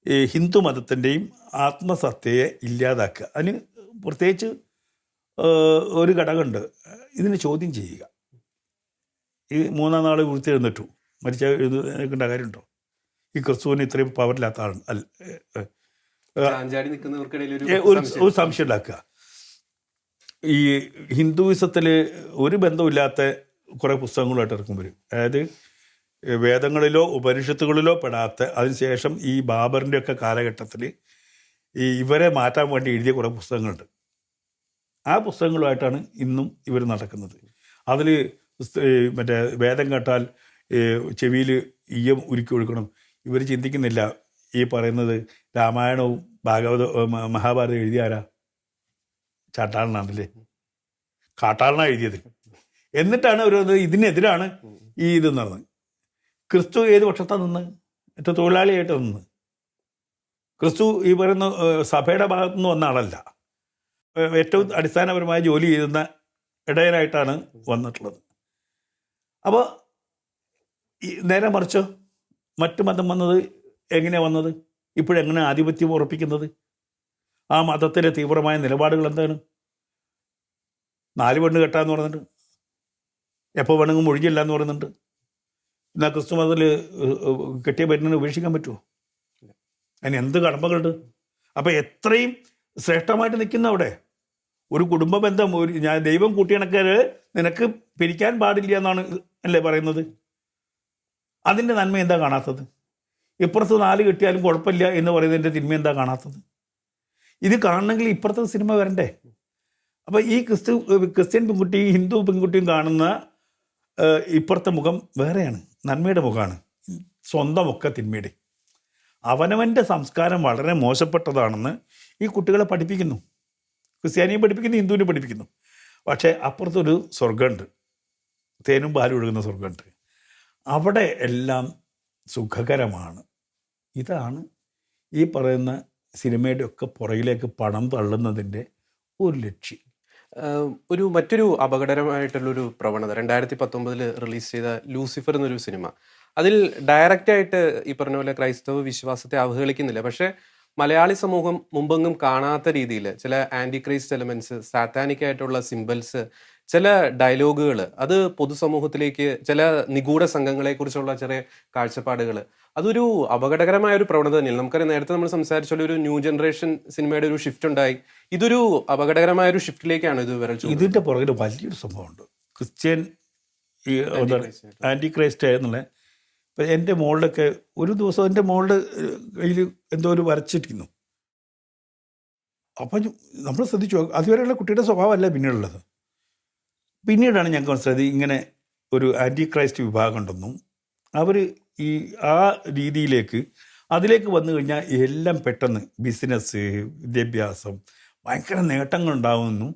ഈ ഹിന്ദു മതത്തിൻ്റെയും ആത്മസത്തയെ ഇല്ലാതാക്കുക. അതിന് പ്രത്യേകിച്ച് ഒരു ഘടകമുണ്ട്, ഇതിനെ ചോദ്യം ചെയ്യുക. ഈ 3-ാം നാൾ ഉയർത്തെഴുന്നേറ്റു മരിച്ച എഴുന്നേൽക്കേണ്ട കാര്യമുണ്ടോ? ഈ ക്രിസ്തുവിന് ഇത്രയും പവറില്ലാത്ത ആൾ ഒരു സംശയം ഉണ്ടാക്കുക. ഈ ഹിന്ദുയിസത്തിൽ ഒരു ബന്ധമില്ലാത്ത കുറേ പുസ്തകങ്ങളുമായിട്ട് ഇറക്കും വരും. അതായത് വേദങ്ങളിലോ ഉപനിഷത്തുകളിലോ പെടാത്ത, അതിനുശേഷം ഈ ബാബറിൻ്റെയൊക്കെ കാലഘട്ടത്തിൽ ഇവരെ മാറ്റാൻ വേണ്ടി എഴുതിയ കുറേ പുസ്തകങ്ങളുണ്ട്. ആ പുസ്തകങ്ങളുമായിട്ടാണ് ഇന്നും ഇവർ നടക്കുന്നത്. അതിൽ മറ്റേ വേദം കേട്ടാൽ ചെവിയിൽ ഈയം ഉരുക്കി ഒഴുക്കണം. ഇവർ ചിന്തിക്കുന്നില്ല ഈ പറയുന്നത് രാമായണവും മഹാഭാരതം എഴുതിയാരാ? ചാട്ടാളനാണല്ലേ, കാട്ടാളനാണ് എഴുതിയത്. എന്നിട്ടാണ് ഒരു ഇതിനെതിരാണ് ഈ ഇത് നടന്നത്. ക്രിസ്തു ഏത് പക്ഷത്താണ് നിന്ന്? ഏറ്റവും തൊഴിലാളിയായിട്ട് നിന്ന്. ക്രിസ്തു ഈ പറയുന്ന സഭയുടെ ഭാഗത്തുനിന്ന് വന്ന ആളല്ല. ഏറ്റവും അടിസ്ഥാനപരമായ ജോലി ചെയ്യുന്ന ഇടയനായിട്ടാണ് വന്നിട്ടുള്ളത്. അപ്പോൾ നേരെ മറിച്ചോ മറ്റു മതം വന്നത് എങ്ങനെയാണ് വന്നത്? ഇപ്പോഴെങ്ങനെ ആധിപത്യം ഉറപ്പിക്കുന്നത്? ആ മതത്തിൻ്റെ തീവ്രമായ നിലപാടുകൾ എന്താണ്? 4 പെണ്ണ് കെട്ടാന്ന് പറയുന്നുണ്ട്, എപ്പോൾ വേണമെങ്കിലും ഒഴിഞ്ഞില്ല എന്ന് പറയുന്നുണ്ട്. എന്നാൽ ക്രിസ്തു മതത്തിൽ കെട്ടിയ പെണ്ണിനെ ഉപേക്ഷിക്കാൻ പറ്റുമോ? അതിന് എന്ത് കടമകളുണ്ട്? അപ്പോൾ എത്രയും ശ്രേഷ്ഠമായിട്ട് നിൽക്കുന്ന അവിടെ ഒരു കുടുംബ ബന്ധം, ഞാൻ ദൈവം കൂട്ടിയിണക്കാര് നിനക്ക് പിരിക്കാൻ പാടില്ല എന്നാണ് അല്ലേ പറയുന്നത്. അതിൻ്റെ നന്മ എന്താ കാണാത്തത്? ഇപ്പുറത്ത് 4 കെട്ടിയാലും കുഴപ്പമില്ല എന്ന് പറയുന്നതിൻ്റെ തിന്മ എന്താ കാണാത്തത്? ഇത് കാണണമെങ്കിൽ ഇപ്പുറത്തെ സിനിമ വരണ്ടേ? അപ്പോൾ ഈ ക്രിസ്ത്യൻ പെൺകുട്ടിയും ഹിന്ദു പെൺകുട്ടിയും കാണുന്ന ഇപ്പുറത്തെ മുഖം വേറെയാണ്, നന്മയുടെ മുഖമാണ്. സ്വന്തമൊക്കെ തിന്മയുടെ. അവനവൻ്റെ സംസ്കാരം വളരെ മോശപ്പെട്ടതാണെന്ന് ഈ കുട്ടികളെ പഠിപ്പിക്കുന്നു. ക്രിസ്ത്യാനിയും പഠിപ്പിക്കുന്നു, ഹിന്ദുവിനെ പഠിപ്പിക്കുന്നു. പക്ഷേ അപ്പുറത്തൊരു സ്വർഗമുണ്ട്, തേനും പാലും ഒഴുകുന്ന സ്വർഗമുണ്ട്. അവിടെ എല്ലാം സുഖകരമാണ്. ഇതാണ് ഈ പറയുന്ന സിനിമയുടെ ഒക്കെ പുറകിലേക്ക് പണം തള്ളുന്നതിൻ്റെ ഒരു ലക്ഷ്യം. മറ്റൊരു അപകടകരമായിട്ടുള്ളൊരു പ്രവണത 2019 റിലീസ് ചെയ്ത ലൂസിഫർ എന്നൊരു സിനിമ. അതിൽ ഡയറക്റ്റായിട്ട് ഈ പറഞ്ഞ പോലെ ക്രൈസ്തവ വിശ്വാസത്തെ അവഹേളിക്കുന്നില്ല. പക്ഷേ മലയാളി സമൂഹം മുമ്പെങ്ങും കാണാത്ത രീതിയിൽ ചില ആൻറ്റി ക്രൈസ്റ്റ് എലമെന്റ്സ്, സാത്താനിക് ആയിട്ടുള്ള സിംബൽസ്, ചില ഡയലോഗുകൾ, അത് പൊതുസമൂഹത്തിലേക്ക് ചില നിഗൂഢ സംഘങ്ങളെക്കുറിച്ചുള്ള ചെറിയ കാഴ്ചപ്പാടുകൾ, അതൊരു അപകടകരമായ ഒരു പ്രവണത തന്നെയാണ്. നമുക്കറിയാം, നേരത്തെ നമ്മൾ സംസാരിച്ചുള്ള ഒരു ന്യൂ ജനറേഷൻ സിനിമയുടെ ഒരു ഷിഫ്റ്റ് ഉണ്ടായി. ഇതൊരു അപകടകരമായ ഒരു ഷിഫ്റ്റിലേക്കാണ് ഇത് വിരൽ ചൂണ്ടുന്നത്. ഇതിൻ്റെ പുറകിൽ വലിയൊരു സംഭവമുണ്ട്. ക്രിസ്ത്യൻ ഈ ആൻറ്റി ക്രൈസ്റ്റ് എന്നുള്ള. ഇപ്പം എൻ്റെ മോളുടെയൊക്കെ ഒരു ദിവസം എൻ്റെ മോളുടെ കയ്യിൽ എന്തോ ഒരു വരച്ചിരിക്കുന്നു. അപ്പം നമ്മൾ ശ്രദ്ധിച്ചു, അതുവരെയുള്ള കുട്ടിയുടെ സ്വഭാവമല്ല പിന്നീടുള്ളത്. പിന്നീടാണ് ഞങ്ങൾക്ക് മനസ്സിലായത് ഇങ്ങനെ ഒരു ആൻറ്റി ക്രൈസ്റ്റ് വിഭാഗം ഉണ്ടെന്നും അവർ ഈ ആ രീതിയിലേക്ക് അതിലേക്ക് വന്നു കഴിഞ്ഞാൽ എല്ലാം പെട്ടെന്ന് ബിസിനസ്, വിദ്യാഭ്യാസം, ഭയങ്കര നേട്ടങ്ങളുണ്ടാവുമെന്നും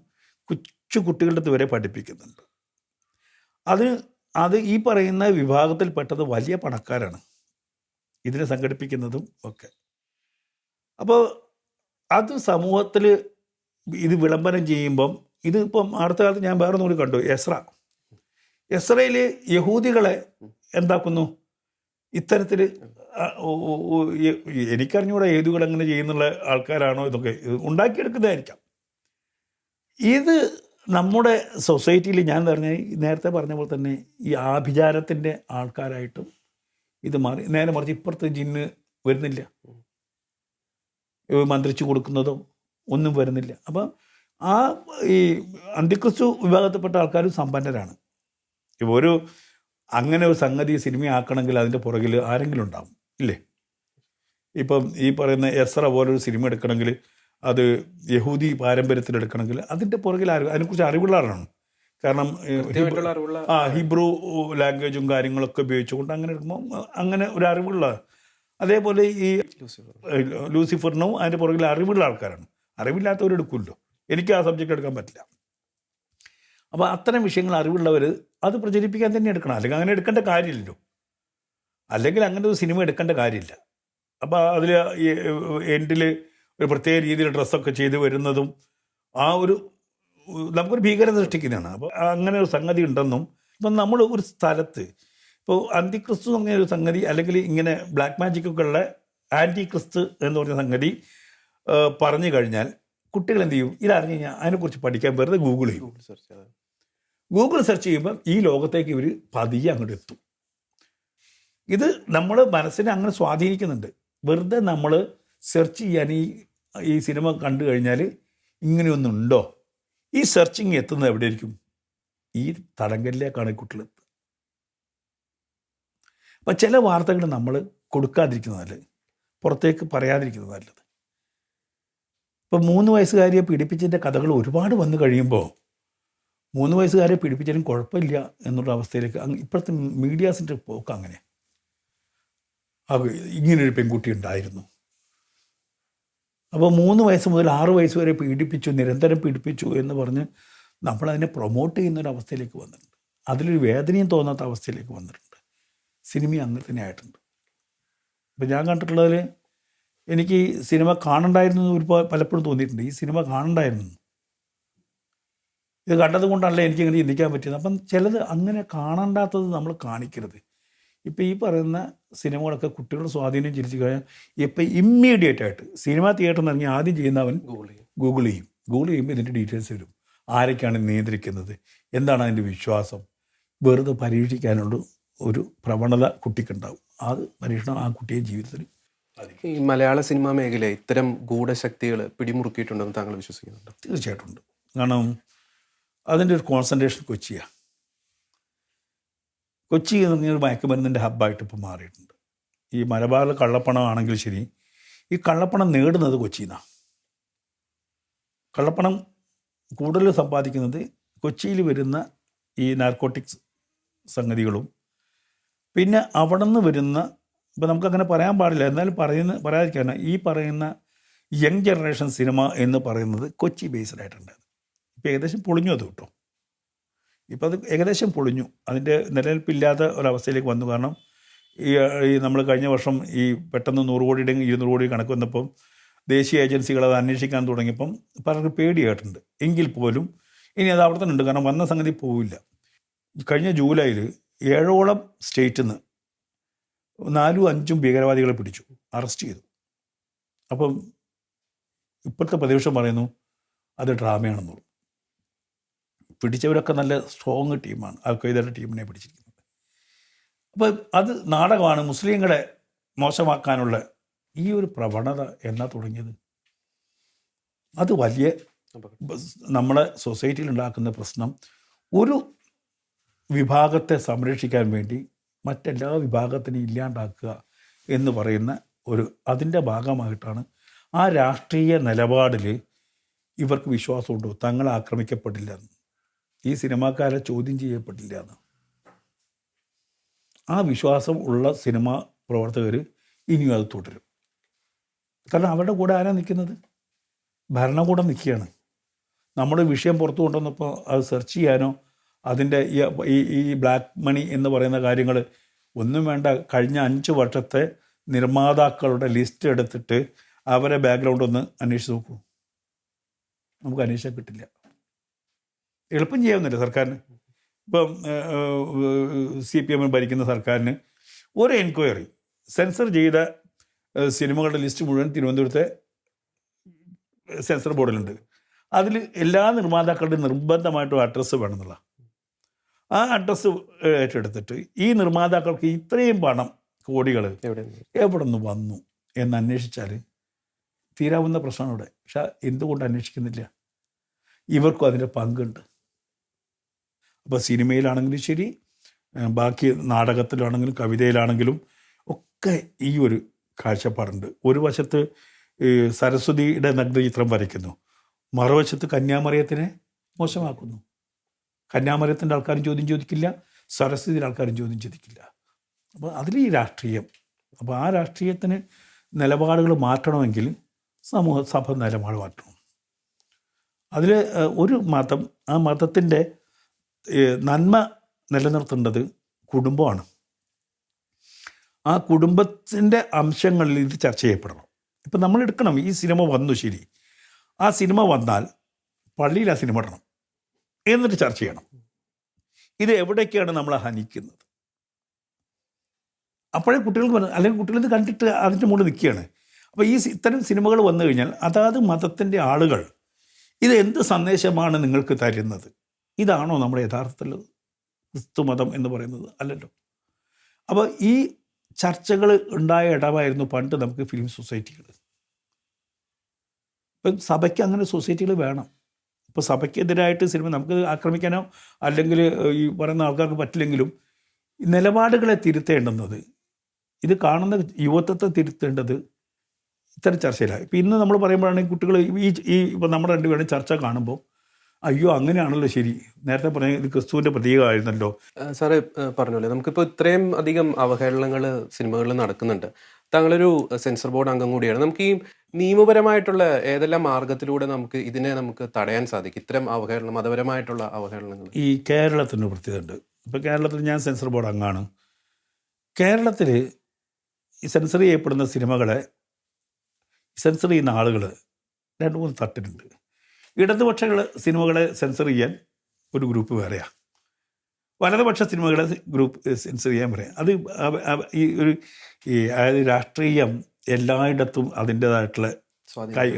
കൊച്ചു കുട്ടികളുടെ അടുത്ത് വരെ പഠിപ്പിക്കുന്നുണ്ട്. അത് ഈ പറയുന്ന വിഭാഗത്തിൽപ്പെട്ടത് വലിയ പണക്കാരാണ് ഇതിനെ സംഘടിപ്പിക്കുന്നതും ഒക്കെ. അപ്പോൾ അത് സമൂഹത്തിൽ ഇത് വിളംബരം ചെയ്യുമ്പം ഇതിപ്പം അടുത്ത കാലത്ത് ഞാൻ വേറെ കൂടി കണ്ടു. എസ്രയിൽ യഹൂദികളെ എന്താക്കുന്നു ഇത്തരത്തിൽ. എനിക്കറിഞ്ഞൂടെ യഹൂദികൾ അങ്ങനെ ചെയ്യുന്നുള്ള ആൾക്കാരാണോ ഇതൊക്കെ ഉണ്ടാക്കിയെടുക്കുന്നതായിരിക്കാം. ഇത് നമ്മുടെ സൊസൈറ്റിയിൽ ഞാൻ നേരത്തെ പറഞ്ഞ പോലെ തന്നെ ഈ ആഭിചാരത്തിൻ്റെ ആൾക്കാരായിട്ടും ഇത് മാറി. നേരെ മറിച്ച് ഇപ്പുറത്ത് ജിന്ന് വരുന്നില്ല, മന്ത്രിച്ചു കൊടുക്കുന്നതോ ഒന്നും വരുന്നില്ല. അപ്പം ഈ അന്തിക്രിസ്തു വിഭാഗത്തിൽപ്പെട്ട ആൾക്കാരും സമ്പന്നരാണ്. ഇപ്പോൾ അങ്ങനെ ഒരു സംഗതി സിനിമയാക്കണമെങ്കിൽ അതിൻ്റെ പുറകിൽ ആരെങ്കിലും ഉണ്ടാവും, ഇല്ലേ? ഇപ്പം ഈ പറയുന്ന എസ്ര പോലൊരു സിനിമ എടുക്കണമെങ്കിൽ, അത് യഹൂദി പാരമ്പര്യത്തിലെടുക്കണമെങ്കിൽ അതിൻ്റെ പുറകിൽ അതിനെക്കുറിച്ച് അറിവുള്ള ആളാണ്. കാരണം ഹിബ്രു ലാംഗ്വേജും കാര്യങ്ങളൊക്കെ ഉപയോഗിച്ചുകൊണ്ട് അങ്ങനെ എടുക്കുമ്പോൾ അങ്ങനെ ഒരു അറിവുള്ള. അതേപോലെ ഈ ലൂസിഫറിനും അതിൻ്റെ പുറകിൽ അറിവുള്ള ആൾക്കാരാണ്. അറിവില്ലാത്തവരെടുക്കുമല്ലോ. എനിക്ക് ആ സബ്ജക്റ്റ് എടുക്കാൻ പറ്റില്ല. അപ്പോൾ അത്തരം വിഷയങ്ങൾ അറിവുള്ളവർ അത് പ്രചരിപ്പിക്കാൻ തന്നെ എടുക്കണം. അല്ലെങ്കിൽ അങ്ങനെ എടുക്കേണ്ട കാര്യമില്ലല്ലോ. അല്ലെങ്കിൽ അങ്ങനെ ഒരു സിനിമ എടുക്കേണ്ട കാര്യമില്ല. അപ്പോൾ അതിൽ എൻഡിൽ ഒരു പ്രത്യേക രീതിയിൽ ഡ്രസ്സൊക്കെ ചെയ്ത് വരുന്നതും നമുക്കൊരു ഭീകരത സൃഷ്ടിക്കുന്നതാണ്. അപ്പോൾ അങ്ങനെ ഒരു സംഗതി ഉണ്ടെന്നും. ഇപ്പം നമ്മൾ ഒരു സ്ഥലത്ത് ഇപ്പോൾ അന്തിക്രിസ്തു എന്ന് പറഞ്ഞൊരു സംഗതി, അല്ലെങ്കിൽ ഇങ്ങനെ ബ്ലാക്ക് മാജിക്കൊക്കെ ഉള്ള ആൻറ്റി ക്രിസ്തു എന്ന് പറഞ്ഞ സംഗതി പറഞ്ഞു കഴിഞ്ഞാൽ കുട്ടികൾ എന്ത് ചെയ്യും? ഇതറിഞ്ഞു കഴിഞ്ഞാൽ അതിനെക്കുറിച്ച് പഠിക്കാൻ വെറുതെ ഗൂഗിൾ സെർച്ച് ചെയ്യുമ്പം ഈ ലോകത്തേക്ക് ഇവർ പതിയെ അങ്ങോട്ട് എത്തും. ഇത് നമ്മൾ മനസ്സിനെ അങ്ങനെ സ്വാധീനിക്കുന്നുണ്ട്. വെറുതെ നമ്മൾ സെർച്ച് ചെയ്യാൻ ഈ സിനിമ കണ്ടു കഴിഞ്ഞാൽ ഇങ്ങനെയൊന്നുണ്ടോ? ഈ സെർച്ചിങ് എത്തുന്നത് എവിടെയായിരിക്കും? ഈ തടങ്കലിലേക്കാണ് കുട്ടികളെത്തുക. അപ്പം ചില വാർത്തകൾ നമ്മൾ കൊടുക്കാതിരിക്കുന്നത് നല്ലത്, പുറത്തേക്ക് പറയാതിരിക്കുന്നത് നല്ലത്. ഇപ്പം 3 വയസ്സുകാരിയെ പീഡിപ്പിച്ചതിൻ്റെ കഥകൾ ഒരുപാട് വന്നു കഴിയുമ്പോൾ 3 വയസ്സുകാരെ പീഡിപ്പിച്ചാലും കുഴപ്പമില്ല എന്നുള്ള അവസ്ഥയിലേക്ക് ഇപ്പോഴത്തെ മീഡിയാസിൻ്റെ പോക്ക് അങ്ങനെ. ഇങ്ങനൊരു പെൺകുട്ടി ഉണ്ടായിരുന്നു, അപ്പോൾ 3 വയസ്സ് മുതൽ 6 വയസ്സ് വരെ പീഡിപ്പിച്ചു, നിരന്തരം പീഡിപ്പിച്ചു എന്ന് പറഞ്ഞ് നമ്മളതിനെ പ്രൊമോട്ട് ചെയ്യുന്നൊരവസ്ഥയിലേക്ക് വന്നിട്ടുണ്ട്. അതിലൊരു വേദനയും തോന്നാത്ത അവസ്ഥയിലേക്ക് വന്നിട്ടുണ്ട്. സിനിമ അങ്ങനെ തന്നെ ആയിട്ടുണ്ട്. ഇപ്പം ഞാൻ കണ്ടിട്ടുള്ളതിൽ എനിക്ക് സിനിമ കാണണ്ടായിരുന്നു പലപ്പോഴും തോന്നിയിട്ടുണ്ട്. ഈ സിനിമ കാണണ്ടായിരുന്നു, ഇത് കണ്ടത് കൊണ്ടല്ല എനിക്കങ്ങനെ ചിന്തിക്കാൻ പറ്റിയത്. അപ്പം ചിലത് അങ്ങനെ കാണണ്ടാത്തത് നമ്മൾ കാണിക്കരുത്. ഇപ്പം ഈ പറയുന്ന സിനിമകളൊക്കെ കുട്ടികളുടെ സ്വാധീനം ചിരിച്ചു കഴിഞ്ഞാൽ ഇപ്പം ഇമ്മീഡിയറ്റ് ആയിട്ട് സിനിമ തിയേറ്ററിൽ നിന്ന് ഇറങ്ങി ആദ്യം ചെയ്യുന്നവൻ ഗൂഗിൾ ചെയ്യുമ്പോൾ ഇതിൻ്റെ ഡീറ്റെയിൽസ് വരും. ആരൊക്കെയാണ് നിയന്ത്രിക്കുന്നത്, എന്താണ് അതിൻ്റെ വിശ്വാസം. വെറുതെ പരീക്ഷിക്കാനുള്ള ഒരു പ്രവണത കുട്ടിക്കുണ്ടാവും. അത് പരീക്ഷണം ആ കുട്ടിയെ ജീവിതത്തിൽ. ഈ മലയാള സിനിമാ മേഖല ഇത്തരം ഗൂഢശക്തികൾ പിടിമുറുക്കിയിട്ടുണ്ടെന്ന് താങ്കൾ വിശ്വസിക്കുന്നുണ്ടോ? തീർച്ചയായിട്ടും ഉണ്ട്. കാരണം അതിൻ്റെ ഒരു കോൺസെൻട്രേഷൻ കൊച്ചിയാണ്. കൊച്ചി എന്ന് പറഞ്ഞൊരു മയക്കുമരുന്നിൻ്റെ ഹബ്ബായിട്ട് ഇപ്പോൾ മാറിയിട്ടുണ്ട്. ഈ മലബാറിൽ കള്ളപ്പണം ആണെങ്കിൽ ശരി, ഈ കള്ളപ്പണം നേടുന്നത് കൊച്ചിയിൽ നിന്നാണ്. കള്ളപ്പണം കൂടുതൽ സമ്പാദിക്കുന്നത് കൊച്ചിയിൽ വരുന്ന ഈ നാർക്കോട്ടിക്സ് സംഗതികളും പിന്നെ അവിടെ നിന്ന് വരുന്ന, ഇപ്പോൾ നമുക്കങ്ങനെ പറയാൻ പാടില്ല, എന്നാലും പറയാതിരിക്കാണ്, ഈ പറയുന്ന യങ് ജനറേഷൻ സിനിമ എന്ന് പറയുന്നത് കൊച്ചി ബേസ്ഡായിട്ടുണ്ട്. ഇപ്പോൾ ഏകദേശം പൊളിഞ്ഞു അത് കേട്ടോ. ഇപ്പോൾ അത് ഏകദേശം പൊളിഞ്ഞു, അതിൻ്റെ നിലനിൽപ്പില്ലാത്ത ഒരവസ്ഥയിലേക്ക് വന്നു. കാരണം ഈ നമ്മൾ കഴിഞ്ഞ വർഷം ഈ പെട്ടെന്ന് 100 കോടിയുടെ 200 കോടി കണക്ക് വന്നപ്പം ദേശീയ ഏജൻസികൾ അത് അന്വേഷിക്കാൻ തുടങ്ങിയപ്പം പലർക്ക് പേടിയായിട്ടുണ്ട്. എങ്കിൽ പോലും ഇനി അത് അവിടെ തന്നെ ഉണ്ട്, കാരണം വന്ന സംഗതി പോവില്ല. കഴിഞ്ഞ ജൂലൈയിൽ 7ഓളം സ്റ്റേറ്റിൽ നിന്ന് 4-5 ഭീകരവാദികളെ പിടിച്ചു, അറസ്റ്റ് ചെയ്തു. അപ്പം ഇപ്പോഴത്തെ പ്രതിപക്ഷം പറയുന്നു അത് ഡ്രാമയാണെന്ന് പറഞ്ഞു. പിടിച്ചവരൊക്കെ നല്ല സ്ട്രോങ് ടീമാണ്, അൽ-ഖ്വയ്ദയുടെ ടീമിനെ പിടിച്ചിരിക്കുന്നത്. അപ്പം അത് നാടകമാണ്. മുസ്ലിങ്ങളെ മോശമാക്കാനുള്ള ഈ ഒരു പ്രവണത എന്നാ തുടങ്ങിയത്? അത് വലിയ നമ്മുടെ സൊസൈറ്റിയിൽ ഉണ്ടാക്കുന്ന പ്രശ്നം. ഒരു വിഭാഗത്തെ സംരക്ഷിക്കാൻ വേണ്ടി മറ്റെല്ലാ വിഭാഗത്തിനെയും ഇല്ലാണ്ടാക്കുക എന്ന് പറയുന്ന അതിൻ്റെ ഭാഗമായിട്ടാണ് ആ രാഷ്ട്രീയ നിലപാടിൽ ഇവർക്ക് വിശ്വാസമുണ്ടോ തങ്ങൾ ആക്രമിക്കപ്പെടില്ല എന്ന്, ഈ സിനിമാക്കാരെ ചോദ്യം ചെയ്യപ്പെട്ടില്ല എന്ന്. ആ വിശ്വാസം ഉള്ള സിനിമാ പ്രവർത്തകർ ഇനിയും അത് തുടരും. കാരണം അവരുടെ കൂടെ ആരാ നിൽക്കുന്നത്? ഭരണകൂടം നിൽക്കുകയാണ്. നമ്മുടെ വിഷയം പുറത്തു കൊണ്ടുവന്നപ്പോൾ അത് സെർച്ച് ചെയ്യാനോ അതിൻ്റെ ഈ ബ്ലാക്ക് മണി എന്ന് പറയുന്ന കാര്യങ്ങൾ ഒന്നും വേണ്ട. കഴിഞ്ഞ 5 വർഷത്തെ നിർമ്മാതാക്കളുടെ ലിസ്റ്റ് എടുത്തിട്ട് അവരെ ബാക്ക്ഗ്രൗണ്ട് ഒന്ന് അന്വേഷിച്ച് നോക്കൂ. നമുക്ക് അന്വേഷിച്ചാൽ കിട്ടില്ല. എളുപ്പം ചെയ്യാവുന്നില്ല സർക്കാരിന്. ഇപ്പം CPM ഭരിക്കുന്ന സർക്കാരിന് ഒരു എൻക്വയറി സെൻസർ ചെയ്ത സിനിമകളുടെ ലിസ്റ്റ് മുഴുവൻ തിരുവനന്തപുരത്തെ സെൻസർ ബോർഡിലുണ്ട്. അതിൽ എല്ലാ നിർമ്മാതാക്കളുടെയും നിർബന്ധമായിട്ടും അഡ്രസ്സ് വേണമെന്നുള്ള ആ അഡ്രസ്സ് ഏറ്റെടുത്തിട്ട് ഈ നിർമ്മാതാക്കൾക്ക് ഇത്രയും പണം കോടികൾ എവിടെ നിന്ന് വന്നു എന്ന് അന്വേഷിച്ചാൽ തീരാവുന്ന പ്രശ്നമാണ് ഇവിടെ. പക്ഷെ എന്തുകൊണ്ട് അന്വേഷിക്കുന്നില്ല? ഇവർക്കും അതിൻ്റെ പങ്കുണ്ട്. അപ്പോൾ സിനിമയിലാണെങ്കിലും ശരി, ബാക്കി നാടകത്തിലാണെങ്കിലും കവിതയിലാണെങ്കിലും ഒക്കെ ഈ ഒരു കാഴ്ചപ്പാടുണ്ട്. ഒരു വശത്ത് സരസ്വതിയുടെ നഗ്നചിത്രം വരയ്ക്കുന്നു, മറുവശത്ത് കന്യാമറിയത്തിനെ മോശമാക്കുന്നു. കന്യാമറിയത്തിൻ്റെ ആൾക്കാരും ചോദ്യം ചോദിക്കില്ല, സരസ്വതിയുടെ ആൾക്കാരും ചോദ്യം ചോദിക്കില്ല. അപ്പോൾ അതിൽ ഈ രാഷ്ട്രീയം, അപ്പോൾ ആ രാഷ്ട്രീയത്തിന് നിലപാടുകൾ മാറ്റണമെങ്കിൽ സഭ നിലപാട് മാറ്റണം. അതിൽ ഒരു മതം, ആ മതത്തിൻ്റെ നന്മ നിലനിർത്തേണ്ടത് കുടുംബമാണ്. ആ കുടുംബത്തിൻ്റെ അംശങ്ങളിൽ ഇത് ചർച്ച ചെയ്യപ്പെടണം. ഇപ്പം നമ്മൾ എടുക്കണം, ഈ സിനിമ വന്നു, ശരി, ആ സിനിമ വന്നാൽ പള്ളിയിൽ ആ സിനിമ ഇടണം, എന്നിട്ട് ചർച്ച ചെയ്യണം ഇത് എവിടേക്കാണ് നമ്മളെ ഹനിക്കുന്നത്. അപ്പോഴേ കുട്ടികൾക്ക് അല്ലെങ്കിൽ കുട്ടികളിത് കണ്ടിട്ട് അതിൻ്റെ മുകളിൽ നിൽക്കുകയാണ്. അപ്പോൾ ഇത്തരം സിനിമകൾ വന്നു കഴിഞ്ഞാൽ അതാത് മതത്തിൻ്റെ ആളുകൾ ഇത് എന്ത് സന്ദേശമാണ് നിങ്ങൾക്ക് തരുന്നത്? ഇതാണോ നമ്മുടെ യഥാർത്ഥത്തിൽ ക്രിസ്തു മതം എന്ന് പറയുന്നത്? അല്ലല്ലോ. അപ്പോൾ ഈ ചർച്ചകൾ ഉണ്ടായ ഇടമായിരുന്നു പണ്ട് നമുക്ക് ഫിലിം സൊസൈറ്റികൾ. ഇപ്പം സഭയ്ക്ക് അങ്ങനെ സൊസൈറ്റികൾ വേണം. ഇപ്പോൾ സഭയ്ക്കെതിരായിട്ട് സിനിമ നമുക്ക് ആക്രമിക്കാനോ അല്ലെങ്കിൽ ഈ പറയുന്ന ആൾക്കാർക്ക് പറ്റില്ലെങ്കിലും നിലപാടുകളെ തിരുത്തേണ്ടുന്നത്, ഇത് കാണുന്ന യുവത്വത്തെ തിരുത്തേണ്ടത് ഇത്തരം ചർച്ചയിലാണ്. ഇപ്പം ഇന്ന് നമ്മൾ പറയുമ്പോഴാണെങ്കിൽ കുട്ടികൾ ഇപ്പം നമ്മുടെ രണ്ടുപേരും ചർച്ച കാണുമ്പോൾ അയ്യോ അങ്ങനെയാണല്ലോ, ശരി, നേരത്തെ പറഞ്ഞ ഇത് ക്രിസ്തുവിൻ്റെ പ്രതീകമായിരുന്നല്ലോ. സാറേ പറഞ്ഞല്ലേ, നമുക്കിപ്പോൾ ഇത്രയും അധികം അവഹേളനങ്ങൾ സിനിമകളിൽ നടക്കുന്നുണ്ട്. താങ്കളൊരു സെൻസർ ബോർഡ് അംഗം കൂടിയാണ്. നമുക്ക് ഈ നിയമപരമായിട്ടുള്ള ഏതെല്ലാം മാർഗത്തിലൂടെ നമുക്ക് തടയാൻ സാധിക്കും ഇത്തരം അവഹേളനം, മതപരമായിട്ടുള്ള അവഹേളനങ്ങൾ? ഈ കേരളത്തിൻ്റെ പ്രത്യേകത ഉണ്ട്. ഇപ്പോൾ കേരളത്തിൽ ഞാൻ സെൻസർ ബോർഡ് അംഗമാണ്. കേരളത്തിൽ ഈ സെൻസർ ചെയ്യപ്പെടുന്ന സിനിമകളെ സെൻസർ ചെയ്യുന്ന ആളുകൾ 2-3 തട്ടിലുണ്ട്. ഇടതുപക്ഷ സിനിമകളെ സെൻസർ ചെയ്യാൻ ഒരു ഗ്രൂപ്പ് വേറെയാണ്, വലതുപക്ഷ സിനിമകളെ ഗ്രൂപ്പ് സെൻസർ ചെയ്യാൻ പറയാം. അത് അതായത് രാഷ്ട്രീയം എല്ലായിടത്തും അതിൻ്റേതായിട്ടുള്ള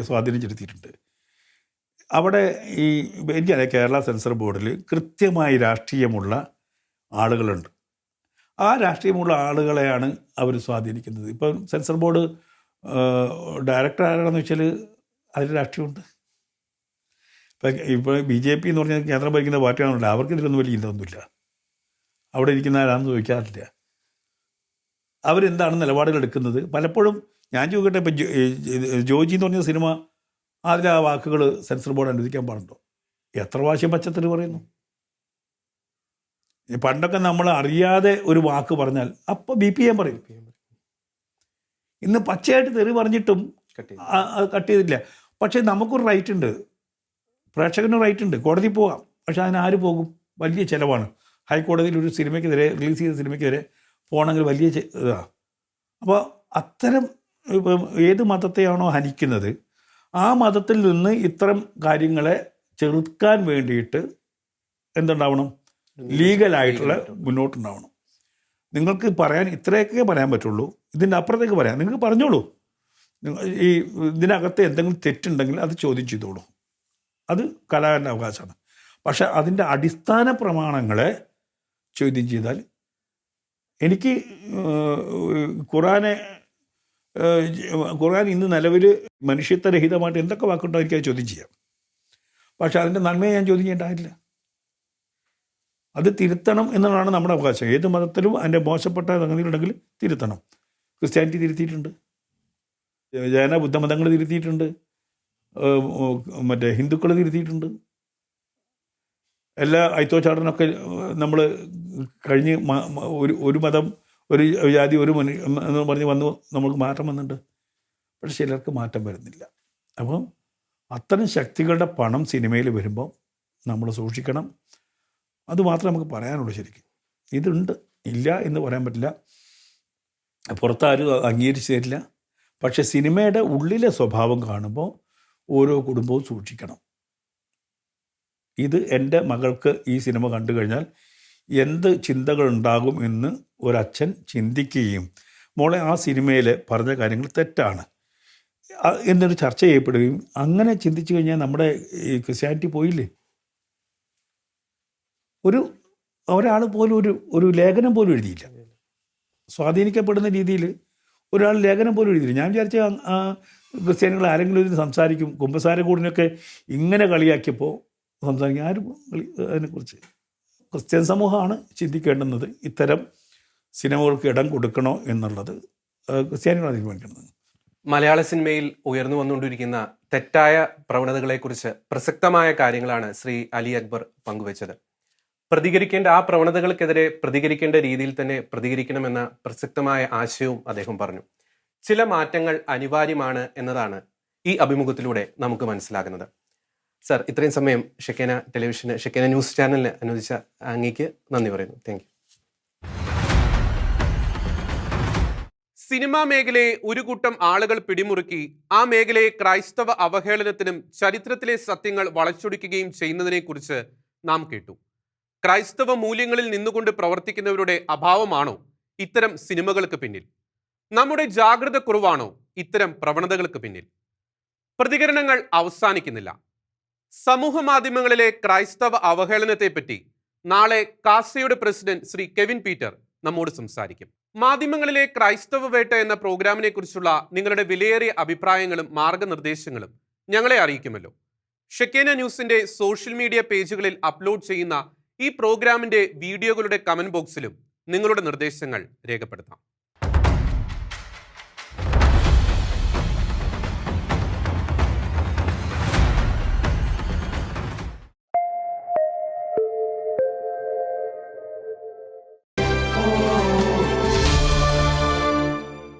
സ്വാധീനം ചെലുത്തിയിട്ടുണ്ട്. അവിടെ എനിക്കറിയാം, കേരള സെൻസർ ബോർഡിൽ കൃത്യമായി രാഷ്ട്രീയമുള്ള ആളുകളുണ്ട്. ആ രാഷ്ട്രീയമുള്ള ആളുകളെയാണ് അവർ സ്വാധീനിക്കുന്നത്. ഇപ്പം സെൻസർ ബോർഡ് ഡയറക്ടർ ആരാണെന്ന് വെച്ചാൽ അതിൽ രാഷ്ട്രീയമുണ്ട്. ഇപ്പോൾ BJP എന്ന് പറഞ്ഞാൽ കേന്ദ്രം ഭരിക്കുന്ന പാർട്ടിയാണല്ലോ, അവർക്ക് ഇതിലൊന്നും വലിയ ഇതൊന്നുമില്ല. അവിടെ ഇരിക്കുന്ന ആരാണെന്ന് ചോദിക്കാറില്ല. അവരെന്താണ് നിലപാടുകൾ എടുക്കുന്നത്? പലപ്പോഴും ഞാൻ ചോദിക്കട്ടെ, ഇപ്പം ജോജി എന്ന് പറഞ്ഞ സിനിമ, അതിൽ ആ വാക്കുകൾ സെൻസർ ബോർഡ് അനുവദിക്കാൻ പാടുണ്ടോ? എത്ര പ്രാവശ്യം പച്ചത്തെറി പറയുന്നു? പണ്ടൊക്കെ നമ്മൾ അറിയാതെ ഒരു വാക്ക് പറഞ്ഞാൽ അപ്പോൾ BPM പറയും. ഇന്ന് പച്ചയായിട്ട് തെറി പറഞ്ഞിട്ടും അത് കട്ട് ചെയ്തിട്ടില്ല. പക്ഷേ നമുക്കൊരു റൈറ്റ് ഉണ്ട്, പ്രേക്ഷകന് റൈറ്റ് ഉണ്ട്, കോടതി പോകാം. പക്ഷെ അതിനാര് പോകും? വലിയ ചിലവാണ്. ഹൈക്കോടതിയിൽ ഒരു സിനിമയ്ക്കെതിരെ, റിലീസ് ചെയ്ത സിനിമയ്ക്കെതിരെ പോകണമെങ്കിൽ വലിയ ഇതാണ്. അപ്പോൾ അത്തരം ഇപ്പം ഏത് മതത്തെയാണോ ഹനിക്കുന്നത് ആ മതത്തിൽ നിന്ന് ഇത്തരം കാര്യങ്ങളെ ചെറുക്കാൻ വേണ്ടിയിട്ട് എന്തുണ്ടാവണം? ലീഗലായിട്ടുള്ള മുന്നോട്ടുണ്ടാവണം. നിങ്ങൾക്ക് പറയാൻ ഇത്രയൊക്കെ പറയാൻ പറ്റുള്ളൂ. ഇതിൻ്റെ അപ്പുറത്തേക്ക് പറയാം. നിങ്ങൾക്ക് പറഞ്ഞോളൂ. ഈ ഇതിനകത്ത് എന്തെങ്കിലും തെറ്റുണ്ടെങ്കിൽ അത് ചോദ്യം ചെയ്തോളൂ. അത് കലാകാരൻ്റെ അവകാശമാണ്. പക്ഷെ അതിൻ്റെ അടിസ്ഥാന പ്രമാണങ്ങളെ ചോദ്യം ചെയ്താൽ എനിക്ക് ഖുർആൻ ഇന്ന് നിലവിൽ മനുഷ്യത്വരഹിതമായിട്ട് എന്തൊക്കെ വാക്കുണ്ടോ എനിക്കത് ചോദ്യം ചെയ്യാം. പക്ഷെ അതിൻ്റെ നന്മയെ ഞാൻ ചോദ്യം ചെയ്യേണ്ടതില്ല. അത് തിരുത്തണം എന്നുള്ളതാണ് നമ്മുടെ അവകാശം. ഏത് മതത്തിലും അതിൻ്റെ മോശപ്പെട്ട സംഗതികളുണ്ടെങ്കിൽ തിരുത്തണം. ക്രിസ്ത്യാനിറ്റി തിരുത്തിയിട്ടുണ്ട്, ജൈന ബുദ്ധമതങ്ങൾ തിരുത്തിയിട്ടുണ്ട്, മറ്റേ ഹിന്ദുക്കൾ തിരുത്തിയിട്ടുണ്ട്. എല്ലാ അയിത്തോച്ചാടനൊക്കെ നമ്മൾ കഴിഞ്ഞ് ഒരു മതം, ഒരു ജാതി, ഒരു എന്ന് പറഞ്ഞ് നമുക്ക് മാറ്റം വന്നിട്ടുണ്ട്. പക്ഷെ ചിലർക്ക് മാറ്റം വരുന്നില്ല. അപ്പം അത്തരം ശക്തികളുടെ പണം സിനിമയിൽ വരുമ്പോൾ നമ്മൾ സൂക്ഷിക്കണം. അതുമാത്രമേ നമുക്ക് പറയാനുള്ളൂ. ശരിക്കും ഇതുണ്ട്, ഇല്ല എന്ന് പറയാൻ പറ്റില്ല. പുറത്താരും അംഗീകരിച്ച് തരില്ല. പക്ഷെ സിനിമയുടെ ഉള്ളിലെ സ്വഭാവം കാണുമ്പോൾ ഓരോ കുടുംബവും സൂക്ഷിക്കണം. ഇത് എൻ്റെ മകൾക്ക് ഈ സിനിമ കണ്ടു കഴിഞ്ഞാൽ എന്ത് ചിന്തകളുണ്ടാകും എന്ന് ഒരച്ഛൻ ചിന്തിക്കുകയും മോളെ ആ സിനിമയിൽ പറഞ്ഞ കാര്യങ്ങൾ തെറ്റാണ് എന്നൊരു ചർച്ച ചെയ്യപ്പെടുകയും അങ്ങനെ ചിന്തിച്ചു കഴിഞ്ഞാൽ നമ്മുടെ ഈ ക്രിസ്ത്യാനിറ്റി പോയില്ലേ. ഒരാൾ പോലും ഒരു ലേഖനം പോലും എഴുതിയില്ല. സ്വാധീനിക്കപ്പെടുന്ന രീതിയിൽ ഒരാൾ ലേഖനം പോലും എഴുതിയില്ല. ഞാൻ വിചാരിച്ച ക്രിസ്ത്യാനികൾ ആരെങ്കിലും ഇതിന് സംസാരിക്കും. കുമ്പസാരക്കൂടിനൊക്കെ ഇങ്ങനെ കളിയാക്കിയപ്പോൾ സംസാരിക്കും. ആരും അതിനെക്കുറിച്ച് ക്രിസ്ത്യൻ സമൂഹമാണ് ചിന്തിക്കേണ്ടുന്നത്. ഇത്തരം സിനിമകൾക്ക് ഇടം കൊടുക്കണോ എന്നുള്ളത് ക്രിസ്ത്യാനികളാണ് തീരുമാനിക്കുന്നത്. മലയാള സിനിമയിൽ ഉയർന്നു വന്നുകൊണ്ടിരിക്കുന്ന തെറ്റായ പ്രവണതകളെക്കുറിച്ച് പ്രസക്തമായ കാര്യങ്ങളാണ് ശ്രീ അലി അക്ബർ പങ്കുവച്ചത്. പ്രതികരിക്കേണ്ട ആ പ്രവണതകൾക്കെതിരെ പ്രതികരിക്കേണ്ട രീതിയിൽ തന്നെ പ്രതികരിക്കണമെന്ന പ്രസക്തമായ ആശയവും അദ്ദേഹം പറഞ്ഞു. ചില മാറ്റങ്ങൾ അനിവാര്യമാണ് എന്നതാണ് ഈ അഭിമുഖത്തിലൂടെ നമുക്ക് മനസ്സിലാകുന്നത്. സർ, ഇത്രയും സമയം ഷെക്കേന ടെലിവിഷന്, ഷെക്കേന ന്യൂസ് ചാനലിന് അനുവദിച്ച അങ്ങേക്ക് നന്ദി പറയുന്നു. Thank you. സിനിമാ മേഖലയെ ഒരു കൂട്ടം ആളുകൾ പിടിമുറുക്കി ആ മേഖലയെ ക്രൈസ്തവ അവഹേളനത്തിനും ചരിത്രത്തിലെ സത്യങ്ങൾ വളച്ചൊടിക്കുകയും ചെയ്യുന്നതിനെക്കുറിച്ച് നാം കേട്ടു. ക്രൈസ്തവ മൂല്യങ്ങളിൽ നിന്നുകൊണ്ട് പ്രവർത്തിക്കുന്നവരുടെ അഭാവമാണോ ഇത്തരം സിനിമകൾക്ക് പിന്നിൽ? നമ്മുടെ ജാഗ്രത കുറവാണോ ഇത്തരം പ്രവണതകൾക്ക് പിന്നിൽ? പ്രതികരണങ്ങൾ അവസാനിക്കുന്നില്ല. സമൂഹ മാധ്യമങ്ങളിലെ ക്രൈസ്തവ അവഹേളനത്തെപ്പറ്റി നാളെ കാസയുടെ പ്രസിഡന്റ് ശ്രീ കെവിൻ പീറ്റർ നമ്മോട് സംസാരിക്കും. മാധ്യമങ്ങളിലെ ക്രൈസ്തവ വേട്ട എന്ന പ്രോഗ്രാമിനെ കുറിച്ചുള്ള നിങ്ങളുടെ വിലയേറിയ അഭിപ്രായങ്ങളും മാർഗനിർദ്ദേശങ്ങളും ഞങ്ങളെ അറിയിക്കുമല്ലോ. ഷെക്കേന ന്യൂസിന്റെ സോഷ്യൽ മീഡിയ പേജുകളിൽ അപ്ലോഡ് ചെയ്യുന്ന ഈ പ്രോഗ്രാമിന്റെ വീഡിയോകളുടെ കമന്റ് ബോക്സിലും നിങ്ങളുടെ നിർദ്ദേശങ്ങൾ രേഖപ്പെടുത്താം.